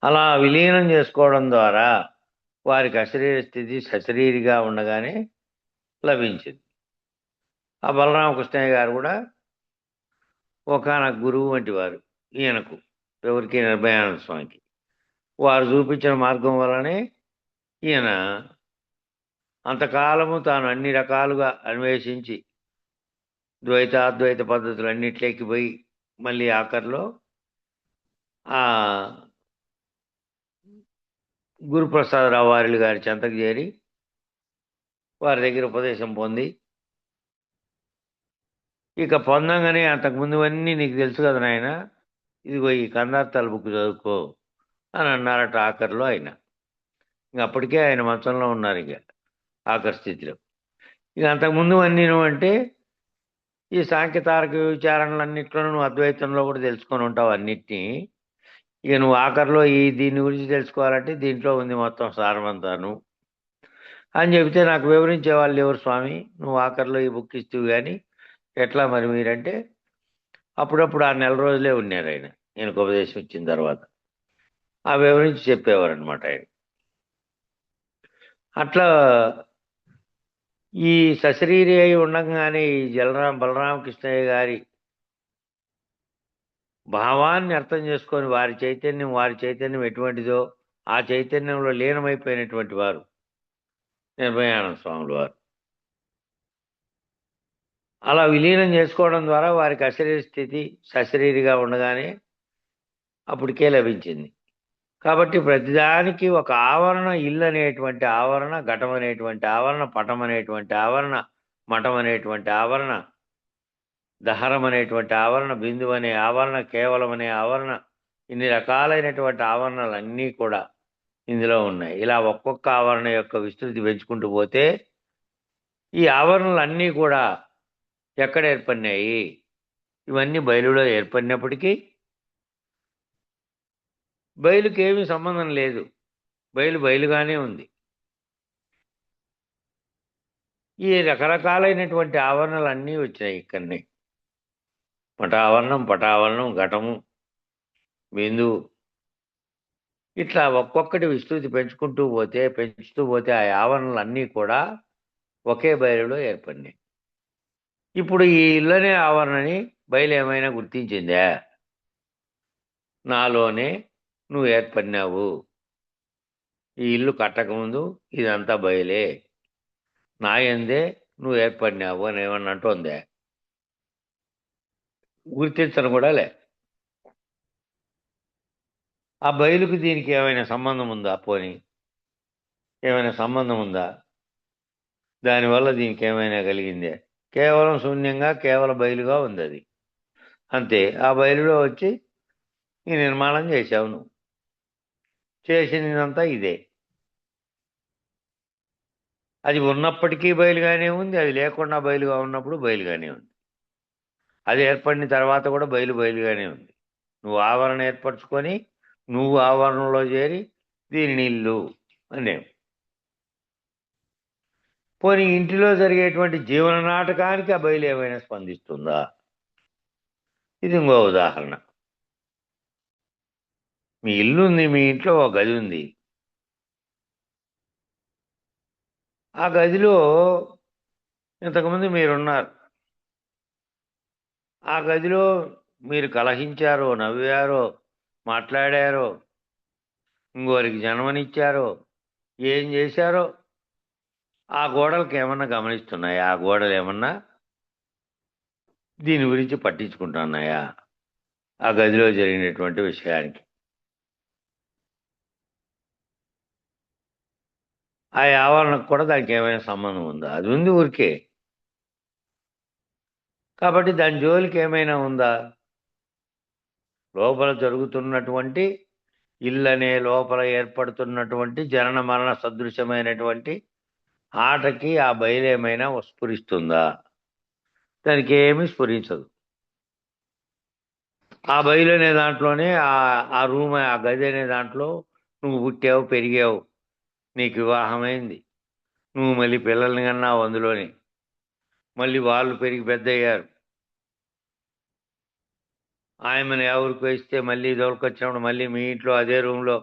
S1: అలా విలీనం చేసుకోవడం ద్వారా వారికి అశరీర స్థితి సశరీరిగా ఉండగానే లభించింది. ఆ బలరామకృష్ణయ్య గారు కూడా ఒకానొక గురువు వంటి వారు ఈయనకు, ఎవరికి? నిర్భయానంద స్వామికి. వారు చూపించిన మార్గం వల్లనే ఈయన అంతకాలము తాను అన్ని రకాలుగా అన్వేషించి ద్వైతాద్వైత పద్ధతులు అన్నిట్లోకి పోయి మళ్ళీ ఆఖరిలో ఆ గురుప్రసాదరావు వారిలు గారి చెంతకు చేరి వారి దగ్గర ఉపదేశం పొంది, ఇక పొందంగానే అంతకుముందువన్నీ నీకు తెలుసు కదా నాయన, ఇదిగో ఈ కందార్థాల బుక్ చదువుకో అని అన్నారట ఆఖరిలో ఆయన. ఇంక అప్పటికే ఆయన మంచంలో ఉన్నారు ఇక ఆఖరి స్థితిలో. ఇక అంతకుముందు అన్నీ అంటే ఈ సాంఖ్యతారక విచారణలన్నింటిలోనూ నువ్వు అద్వైతంలో కూడా తెలుసుకొని ఉంటావు అన్నిటినీ. ఇక నువ్వు ఆఖరిలో దీని గురించి తెలుసుకోవాలంటే దీంట్లో ఉంది మొత్తం సారమంతాను అని చెబితే, నాకు వివరించే వాళ్ళు ఎవరు స్వామి? నువ్వు ఆఖరిలో ఈ బుక్ ఇస్తూ కానీ ఎట్లా మరి మీరంటే, అప్పుడప్పుడు ఆ నెల రోజులే ఉన్నారు ఆయన, ఈయనకు ఉపదేశం ఇచ్చిన తర్వాత ఆ వివరించి చెప్పేవారు అనమాట ఆయన. అట్లా ఈ సశరీరి అయి ఉండగానే ఈ బలరామకృష్ణయ్య గారి భావాన్ని అర్థం చేసుకొని వారి చైతన్యం ఎటువంటిదో ఆ చైతన్యంలో లీనమైపోయినటువంటి వారు నిర్భయానంద స్వాములు వారు. అలా విలీనం చేసుకోవడం ద్వారా వారికి అశరీర స్థితి సశరీరిగా ఉండగానే అప్పటికే లభించింది. కాబట్టి ప్రతిదానికి ఒక ఆవరణ, ఇల్లు అనేటువంటి ఆవరణ, ఘటం అనేటువంటి ఆవరణ, పటం అనేటువంటి ఆవరణ, మఠం అనేటువంటి ఆవరణ, దహరం అనేటువంటి ఆవరణ, బిందువు అనే ఆవరణ, కేవలం అనే ఆవరణ, ఇన్ని రకాలైనటువంటి ఆవరణలన్నీ కూడా ఇందులో ఉన్నాయి. ఇలా ఒక్కొక్క ఆవరణ యొక్క విస్తృతి పెంచుకుంటూ పోతే ఈ ఆవరణలన్నీ కూడా ఎక్కడ ఏర్పడినాయి? ఇవన్నీ బయలులో ఏర్పడినప్పటికీ బయలుకి ఏమీ సంబంధం లేదు. బయలుగానే ఉంది. ఈ రకరకాలైనటువంటి ఆవరణలన్నీ వచ్చినాయి ఇక్కడనే. పటావరణం, ఘటము, బిందువు, ఇట్లా ఒక్కొక్కటి విస్తృతి పెంచుతూ పోతే ఆ ఆవరణలన్నీ కూడా ఒకే బయలులో ఏర్పడినాయి. ఇప్పుడు ఈ ఇల్లనే ఆవరణని బయలు ఏమైనా గుర్తించిందా? నాలోనే నువ్వు ఏర్పడినావు. ఈ ఇల్లు కట్టకముందు ఇదంతా బయలే, నా యందే నువ్వు ఏర్పడినావు అని ఏమన్నా అంటోందే? గుర్తించను కూడా లే. ఆ బయలుకు దీనికి ఏమైనా సంబంధం ఉందా? పోని ఏమైనా సంబంధం ఉందా? దానివల్ల దీనికి ఏమైనా కలిగిందే? కేవలం శూన్యంగా, కేవలం బయలుగా ఉంది అది అంతే. ఆ బయలులో వచ్చి ఈ నిర్మాణం చేశావు నువ్వు. చేసినదంతా ఇదే. అది ఉన్నప్పటికీ బయలుగానే ఉంది, అది లేకుండా బయలుగా ఉన్నప్పుడు బయలుగానే ఉంది. అది ఏర్పడిన తర్వాత కూడా బయలుగానే ఉంది. నువ్వు ఆవరణ ఏర్పరచుకొని నువ్వు ఆవరణలో చేరి దీనిని ఇల్లు అనేవు. పోనీ ఇంటిలో జరిగేటువంటి జీవన నాటకానికి ఆ బయలు ఏమైనా స్పందిస్తుందా? ఇది ఇంకో ఉదాహరణ. మీ ఇల్లు ఉంది, మీ ఇంట్లో ఒక గది ఉంది. ఆ గదిలో ఇంతకుముందు మీరున్నారు. ఆ గదిలో మీరు కలహించారో, నవ్వారో, మాట్లాడారో, ఇంకోరికి జన్మనిచ్చారో, ఏం చేశారో ఆ గోడలకు ఏమన్నా గమనిస్తున్నాయా? ఆ గోడలు ఏమన్నా దీని గురించి పట్టించుకుంటున్నాయా? ఆ గదిలో జరిగినటువంటి విషయానికి ఆ ఆవరణకు కూడా దానికి ఏమైనా సంబంధం ఉందా? అది ఉంది ఊరికే. కాబట్టి దాని జోలికి ఏమైనా ఉందా? లోపల జరుగుతున్నటువంటి ఇల్లనే లోపల ఏర్పడుతున్నటువంటి జనన మరణ సదృశమైనటువంటి ఆటకి ఆ బయలేమైనా స్ఫురిస్తుందా? దానికి ఏమీ స్ఫురించదు. ఆ బయలు అనే దాంట్లోనే ఆ రూమ్, ఆ గది అనే దాంట్లో నువ్వు పుట్టావు, పెరిగావు, నీకు వివాహమైంది, నువ్వు మళ్ళీ పిల్లల్ని కన్నావు అందులోని, మళ్ళీ వాళ్ళు పెరిగి పెద్దయ్యారు. ఆయమని ఎవరికి వేస్తే మళ్ళీ దొరకొచ్చినప్పుడు మళ్ళీ మీ ఇంట్లో అదే రూమ్లో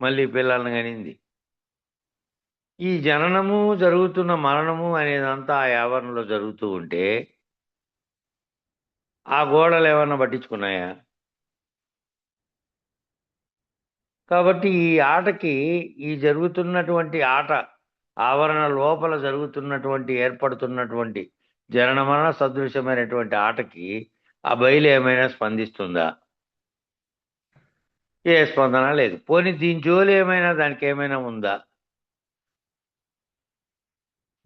S1: మళ్ళీ పిల్లల్ని కనింది. ఈ జననము జరుగుతున్న మరణము అనేదంతా ఆ ఆవరణలో జరుగుతూ ఉంటే ఆ గోడలు ఏమన్నా పట్టించుకున్నాయా? కాబట్టి ఈ ఆటకి, ఈ జరుగుతున్నటువంటి ఆట ఆవరణ లోపల జరుగుతున్నటువంటి ఏర్పడుతున్నటువంటి జనన మరణ సదృశమైనటువంటి ఆటకి ఆ బయలు ఏమైనా స్పందిస్తుందా? ఏ స్పందన లేదు. పోనీ దీని జోలి ఏమైనా దానికి ఏమైనా ఉందా?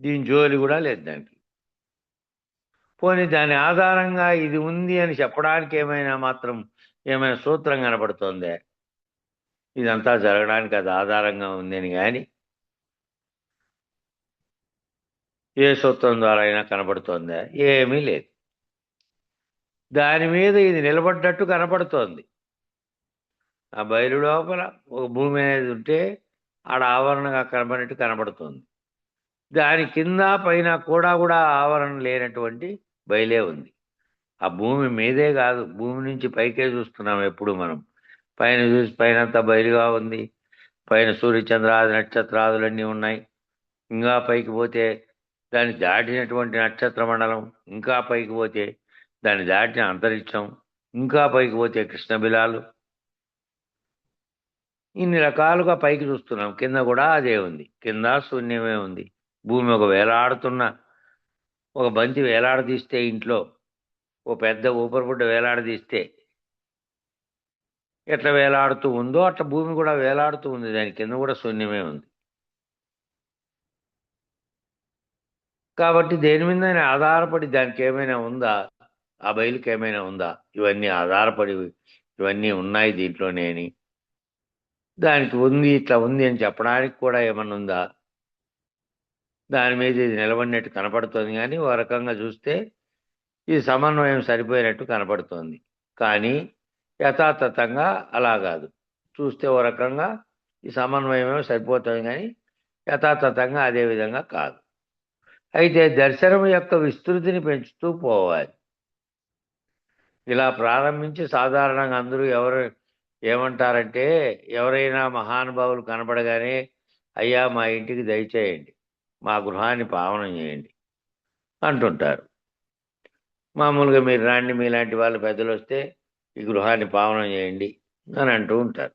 S1: దీని జోలి కూడా లేదు దానికి. పోనీ దాని ఆధారంగా ఇది ఉంది అని చెప్పడానికి ఏమైనా సూత్రం కనపడుతోందే? ఇదంతా జరగడానికి అది ఆధారంగా ఉందని కానీ ఏ సూత్రం ద్వారా అయినా కనపడుతోందా? ఏమీ లేదు. దాని మీద ఇది నిలబడ్డట్టు కనపడుతోంది. ఆ బయలు లోపల ఒక భూమి అనేది ఉంటే ఆడ ఆవరణగా కనబడినట్టు కనపడుతుంది. దాని కింద పైన కూడా ఆవరణ లేనటువంటి బయలే ఉంది. ఆ భూమి మీదే కాదు, భూమి నుంచి పైకే చూస్తున్నాం ఎప్పుడు మనం. పైన చూసి పైనంతా బయలుగా ఉంది. పైన సూర్యచంద్రాది నక్షత్రాదులన్నీ ఉన్నాయి. ఇంకా పైకి పోతే దాన్ని దాటినటువంటి నక్షత్ర మండలం, ఇంకా పైకి పోతే దాన్ని దాటిన అంతరిక్షం, ఇంకా పైకి పోతే కృష్ణబిలాలు, ఇన్ని రకాలుగా పైకి చూస్తున్నాం. కింద కూడా అదే ఉంది. కింద శూన్యమే ఉంది. భూమి ఒక బంతి వేలాడదీస్తే ఇంట్లో, ఓ పెద్ద ఊపరపుడ్డ వేలాడదీస్తే ఎట్లా వేలాడుతూ ఉందో అట్లా భూమి కూడా వేలాడుతూ ఉంది, దాని కింద కూడా శూన్యమే ఉంది. కాబట్టి దేని మీద ఆధారపడి దానికి ఏమైనా ఉందా, ఆ బయలుకి ఏమైనా ఉందా, ఇవన్నీ ఆధారపడి ఇవన్నీ ఉన్నాయి దీంట్లోనే అని, దానికి ఉంది ఇట్లా ఉంది అని చెప్పడానికి కూడా ఏమన్నా ఉందా, దాని మీద ఇది నిలబడినట్టు కనపడుతుంది. కానీ ఓ రకంగా చూస్తే ఈ సమన్వయం సరిపోయినట్టు కనపడుతోంది. కానీ యథాతథంగా అలా కాదు. చూస్తే ఓ రకంగా ఈ సమన్వయమే సరిపోతుంది, కానీ యథాతథంగా అదే విధంగా కాదు. అయితే దర్శనం యొక్క విస్తృతిని పెంచుతూ పోవాలి. ఇలా ప్రారంభించి సాధారణంగా అందరూ ఎవరు ఏమంటారంటే, ఎవరైనా మహానుభావులు కనపడగానే అయ్యా మా ఇంటికి దయచేయండి, మా గృహాన్ని పావనం చేయండి అంటుంటారు. మామూలుగా మీరు రాండి, మీలాంటి వాళ్ళు పెద్దలు వస్తే ఈ గృహాన్ని పావనం చేయండి అని అంటూ ఉంటారు.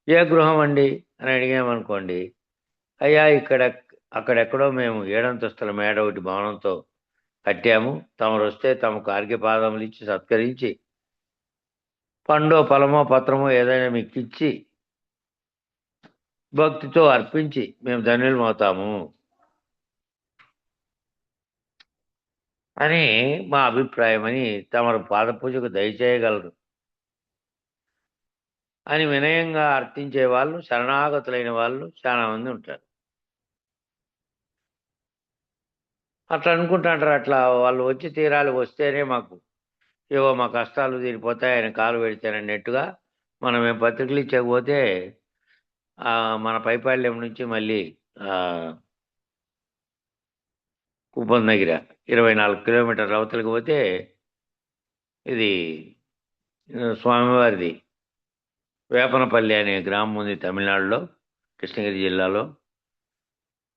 S1: ఏ గృహం అండి అని అడిగామనుకోండి, అయ్యా అక్కడెక్కడో మేము 7 అంతస్తుల మేడ ఒకటి భవనంతో కట్టాము, తమరు వస్తే తమకు అర్ఘ్యపాదములు ఇచ్చి సత్కరించి పండో ఫలమో పత్రమో ఏదైనా మీకు ఇచ్చి భక్తితో అర్పించి మేము ధన్యులమవుతాము అని మా అభిప్రాయం అని తమరు పాదపూజకు దయచేయగలరు అని వినయంగా అర్థించే వాళ్ళు, శరణాగతులైన వాళ్ళు చాలా మంది ఉంటారు. అట్లా అనుకుంటాంటారు. అట్లా వాళ్ళు వచ్చి తీరాలి, వస్తేనే మాకు ఏవో మా కష్టాలు తీరిపోతాయి, ఆయన కాలు పెడితేనన్నట్టుగా మనం ఏం పత్రికలు ఇచ్చకపోతే మన పైపాళ్యం నుంచి మళ్ళీ కుప్పం దగ్గర 24 కిలోమీటర్ల అవతలికి పోతే ఇది స్వామివారిది వేపనపల్లి అనే గ్రామం ఉంది తమిళనాడులో, కృష్ణగిరి జిల్లాలో.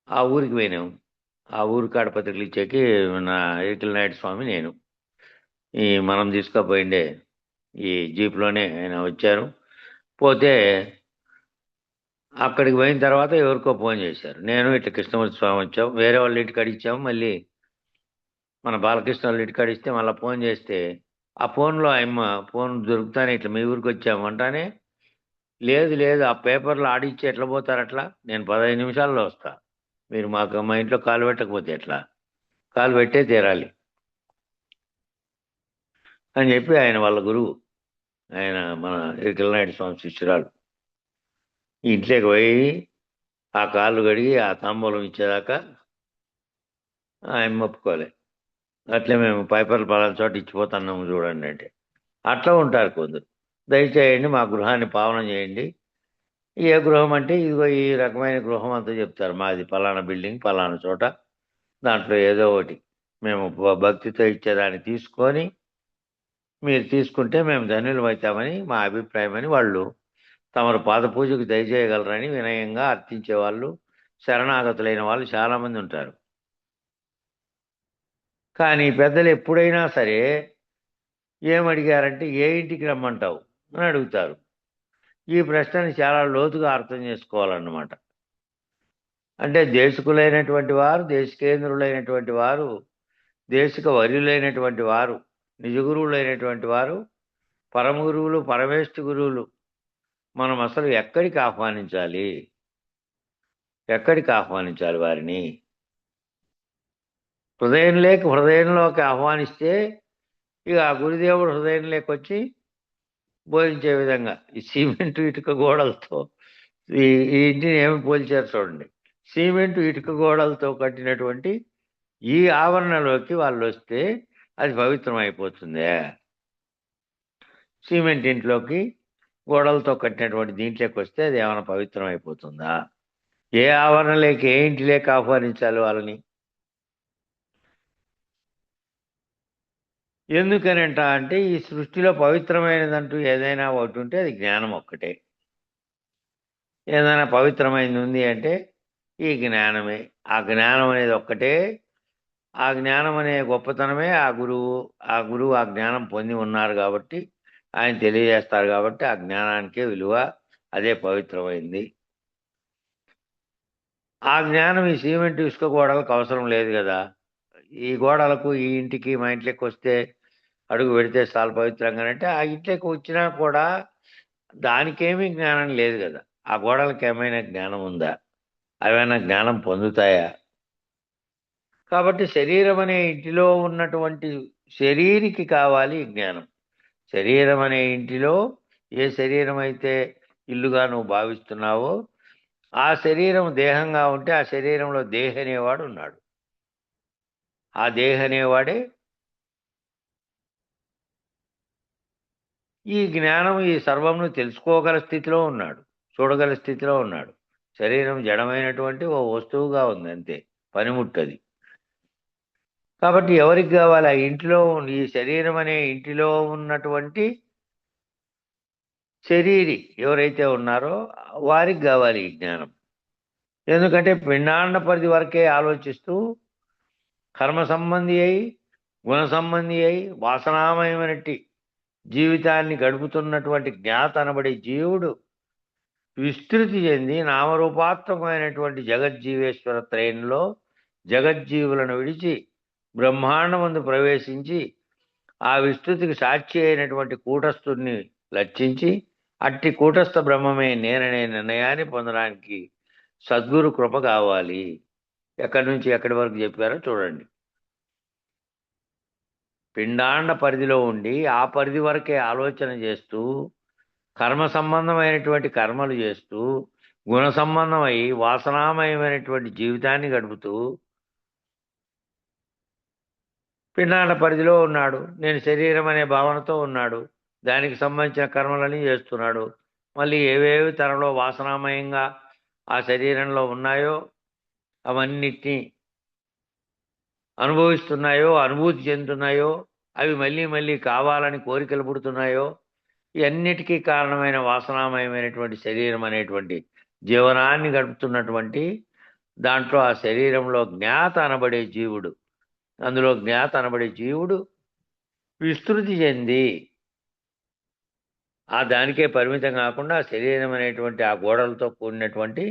S1: ఆ ఊరికి పోయినాం. ఆ ఊరి కాడ పత్రికలు ఇచ్చేకి నా ఏకిల నాయుడు స్వామి, నేను మనం తీసుకుపోయిండే ఈ జీప్లోనే ఆయన వచ్చారు. పోతే అక్కడికి పోయిన తర్వాత ఎవరికో ఫోన్ చేశారు. నేను ఇట్లా కృష్ణమూర్తి స్వామి వచ్చాం, వేరే వాళ్ళ ఇంటికి అడిచాము, మళ్ళీ మన బాలకృష్ణ వాళ్ళ ఇంటికి అడిస్తే మళ్ళీ ఫోన్ చేస్తే ఆ ఫోన్లో ఆయమ్మ ఫోన్ దొరుకుతానే ఇట్లా మీ ఊరికి వచ్చాము అంటానే, లేదు లేదు ఆ పేపర్లు ఆడిచ్చి ఎట్లా పోతారు అట్లా, నేను 15 నిమిషాల్లో వస్తా, మీరు మా ఇంట్లో కాలు పెట్టకపోతే ఎట్లా, కాలు పెట్టే తీరాలి అని చెప్పి ఆయన వాళ్ళ గురువు, ఆయన మన నాయుడు స్వామి శిష్యురాలు ఇంట్లోకి పోయి ఆ కాళ్ళు కడిగి ఆ తాంబూలం ఇచ్చేదాకా ఆయన ఒప్పుకోలే. అట్లే మేము పైపర్లు పలానా చోట ఇచ్చిపోతున్నాము చూడండి అంటే, అట్లా ఉంటారు కొందరు. దయచేయండి మా గృహాన్ని పావనం చేయండి. ఏ గృహం అంటే ఇదిగో ఈ రకమైన గృహం అంతా చెప్తారు, మాది పలానా బిల్డింగ్ పలానా చోట, దాంట్లో ఏదో ఒకటి మేము భక్తితో ఇచ్చేదాన్ని తీసుకొని మీరు తీసుకుంటే మేము ధన్యులం అవుతామని మా అభిప్రాయం అని వాళ్ళు తమరు పాదపూజకు దయచేయగలరని వినయంగా అర్థించే వాళ్ళు, శరణాగతులైన వాళ్ళు చాలామంది ఉంటారు. కానీ పెద్దలు ఎప్పుడైనా సరే ఏమడిగారంటే ఏ ఇంటికి రమ్మంటావు అని అడుగుతారు. ఈ ప్రశ్నని చాలా లోతుగా అర్థం చేసుకోవాలన్నమాట. అంటే దేశికులైనటువంటి వారు, దేశికేంద్రులైనటువంటి వారు, దేశిక వర్యులైనటువంటి వారు, నిజ గురువులైనటువంటి వారు, పరమ గురువులు, పరమేష్ఠి గురువులు మనం అసలు ఎక్కడికి ఆహ్వానించాలి, ఎక్కడికి ఆహ్వానించాలి వారిని? హృదయంలోకి ఆహ్వానిస్తే ఇక ఆ గురుదేవుడు హృదయంలోకి వచ్చి బోధించే విధంగా ఈ సిమెంటు ఇటుక గోడలతో ఈ ఇంటిని ఏమి పోల్చారు చూడండి. సిమెంటు ఇటుక గోడలతో కట్టినటువంటి ఈ ఆవరణలోకి వాళ్ళు వస్తే అది పవిత్రం అయిపోతుందే. సిమెంట్ ఇంట్లోకి గోడలతో కట్టినటువంటి దీంట్లోకి వస్తే అది ఏమైనా పవిత్రం అయిపోతుందా? ఏ ఆవరణలోకి, ఏ ఇంటిలోకి ఆహ్వానించాలి వాళ్ళని? ఎందుకనంట అంటే ఈ సృష్టిలో పవిత్రమైనదంటూ ఏదైనా ఒకటి ఉంటే అది జ్ఞానం ఒక్కటే. ఏదైనా పవిత్రమైనది ఉంది అంటే ఈ జ్ఞానమే. ఆ జ్ఞానం అనేది ఒక్కటే. ఆ జ్ఞానం అనే గొప్పతనమే ఆ గురువు ఆ జ్ఞానం పొంది ఉన్నారు కాబట్టి ఆయన తెలియజేస్తారు కాబట్టి ఆ జ్ఞానానికే విలువ, అదే పవిత్రమైంది. ఆ జ్ఞానం ఈ సిమెంట్ ఇసుక గోడలకు అవసరం లేదు కదా. ఈ గోడలకు ఈ ఇంటికి మా ఇంట్లోకి వస్తే అడుగు పెడితే చాలా పవిత్రంగా అంటే ఆ ఇంట్లోకి వచ్చినా కూడా దానికేమీ జ్ఞానం లేదు కదా. ఆ గోడలకు ఏమైనా జ్ఞానం ఉందా? ఏమైనా జ్ఞానం పొందుతాయా? కాబట్టి శరీరం అనే ఇంటిలో ఉన్నటువంటి శరీరికి కావాలి ఈ జ్ఞానం. శరీరం అనే ఇంటిలో ఏ శరీరం అయితే ఇల్లుగా నువ్వు భావిస్తున్నావో ఆ శరీరం దేహంగా ఉంటే ఆ శరీరంలో దేహ అనేవాడు ఉన్నాడు. ఆ దేహ అనేవాడే ఈ జ్ఞానం ఈ సర్వంను తెలుసుకోగల స్థితిలో ఉన్నాడు, చూడగల స్థితిలో ఉన్నాడు. శరీరం జడమైనటువంటి ఓ వస్తువుగా ఉంది అంతే, పనిముట్టది. కాబట్టి ఎవరికి కావాలి? ఆ ఇంటిలో ఈ శరీరం అనే ఇంటిలో ఉన్నటువంటి శరీరి ఎవరైతే ఉన్నారో వారికి కావాలి ఈ జ్ఞానం. ఎందుకంటే పిండాండ పరిధి వరకే ఆలోచిస్తూ కర్మ సంబంధి అయి గుణ సంబంధి అయి వాసనామయమైనట్టి జీవితాన్ని గడుపుతున్నటువంటి జ్ఞాత అనబడే జీవుడు విస్తృతి చెంది నామరూపాత్మకమైనటువంటి జగజ్జీవేశ్వర త్రయంలో జగజ్జీవులను విడిచి బ్రహ్మాండమందు ప్రవేశించి ఆ విస్తృతికి సాక్షి అయినటువంటి కూటస్థుడిని లక్షించి అట్టి కూటస్థ బ్రహ్మమే నేననే నిర్ణయాన్ని పొందడానికి సద్గురు కృప కావాలి. ఎక్కడి నుంచి ఎక్కడి వరకు చెప్పారో చూడండి. పిండాండ పరిధిలో ఉండి ఆ పరిధి వరకే ఆలోచన చేస్తూ కర్మ సంబంధమైనటువంటి కర్మలు చేస్తూ గుణ సంబంధమై వాసనామయమైనటువంటి జీవితాన్ని గడుపుతూ పిండాండ పరిధిలో ఉన్నాడు. నేను శరీరం అనే భావనతో ఉన్నాడు. దానికి సంబంధించిన కర్మలని చేస్తున్నాడు. మళ్ళీ ఏవేవి తనలో వాసనామయంగా ఆ శరీరంలో ఉన్నాయో అవన్నిటినీ అనుభవిస్తున్నాయో అనుభూతి చెందుతున్నాయో అవి మళ్ళీ మళ్ళీ కావాలని కోరికలు పుడుతున్నాయో ఇవన్నిటికీ కారణమైన వాసనామయమైనటువంటి శరీరం అనేటువంటి జీవనాన్ని గడుపుతున్నటువంటి దాంట్లో ఆ శరీరంలో జ్ఞాత అనబడే జీవుడు, అందులో జ్ఞాత అనబడే జీవుడు విస్తృతి చెంది ఆ దానికే పరిమితం కాకుండా శరీరం అనేటువంటి ఆ గోడలతో కూడినటువంటి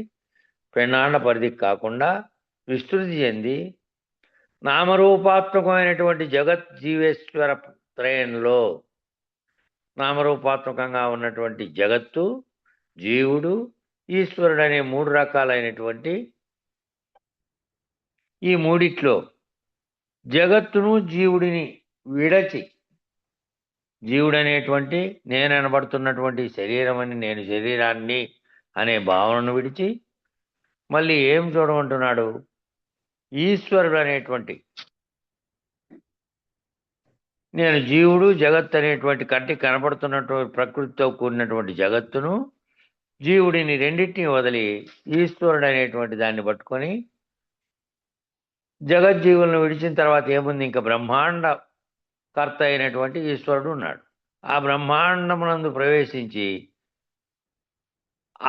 S1: పిండాండ పరిధికి కాకుండా విస్తృతి చెంది నామరూపాత్మకమైనటువంటి జగత్ జీవేశ్వర త్రయంలో నామరూపాత్మకంగా ఉన్నటువంటి జగత్తు, జీవుడు, ఈశ్వరుడు అనే మూడు రకాలైనటువంటి ఈ మూడిట్లో జగత్తును జీవుడిని విడచి జీవుడనేటువంటి నేను అనబడుతున్నటువంటి శరీరం అని నేను శరీరాన్ని అనే భావనను విడిచి మళ్ళీ ఏం చూడమంటున్నాడు? ఈశ్వరుడు అనేటువంటి నేను జీవుడు జగత్ అనేటువంటి కంటికి కనబడుతున్నటువంటి ప్రకృతితో కూడినటువంటి జగత్తును జీవుడిని రెండింటిని వదిలి ఈశ్వరుడు అనేటువంటి దాన్ని పట్టుకొని జగజ్జీవులను విడిచిన తర్వాత ఏముంది? ఇంకా బ్రహ్మాండ కర్త అయినటువంటి ఈశ్వరుడు ఉన్నాడు. ఆ బ్రహ్మాండమునందు ప్రవేశించి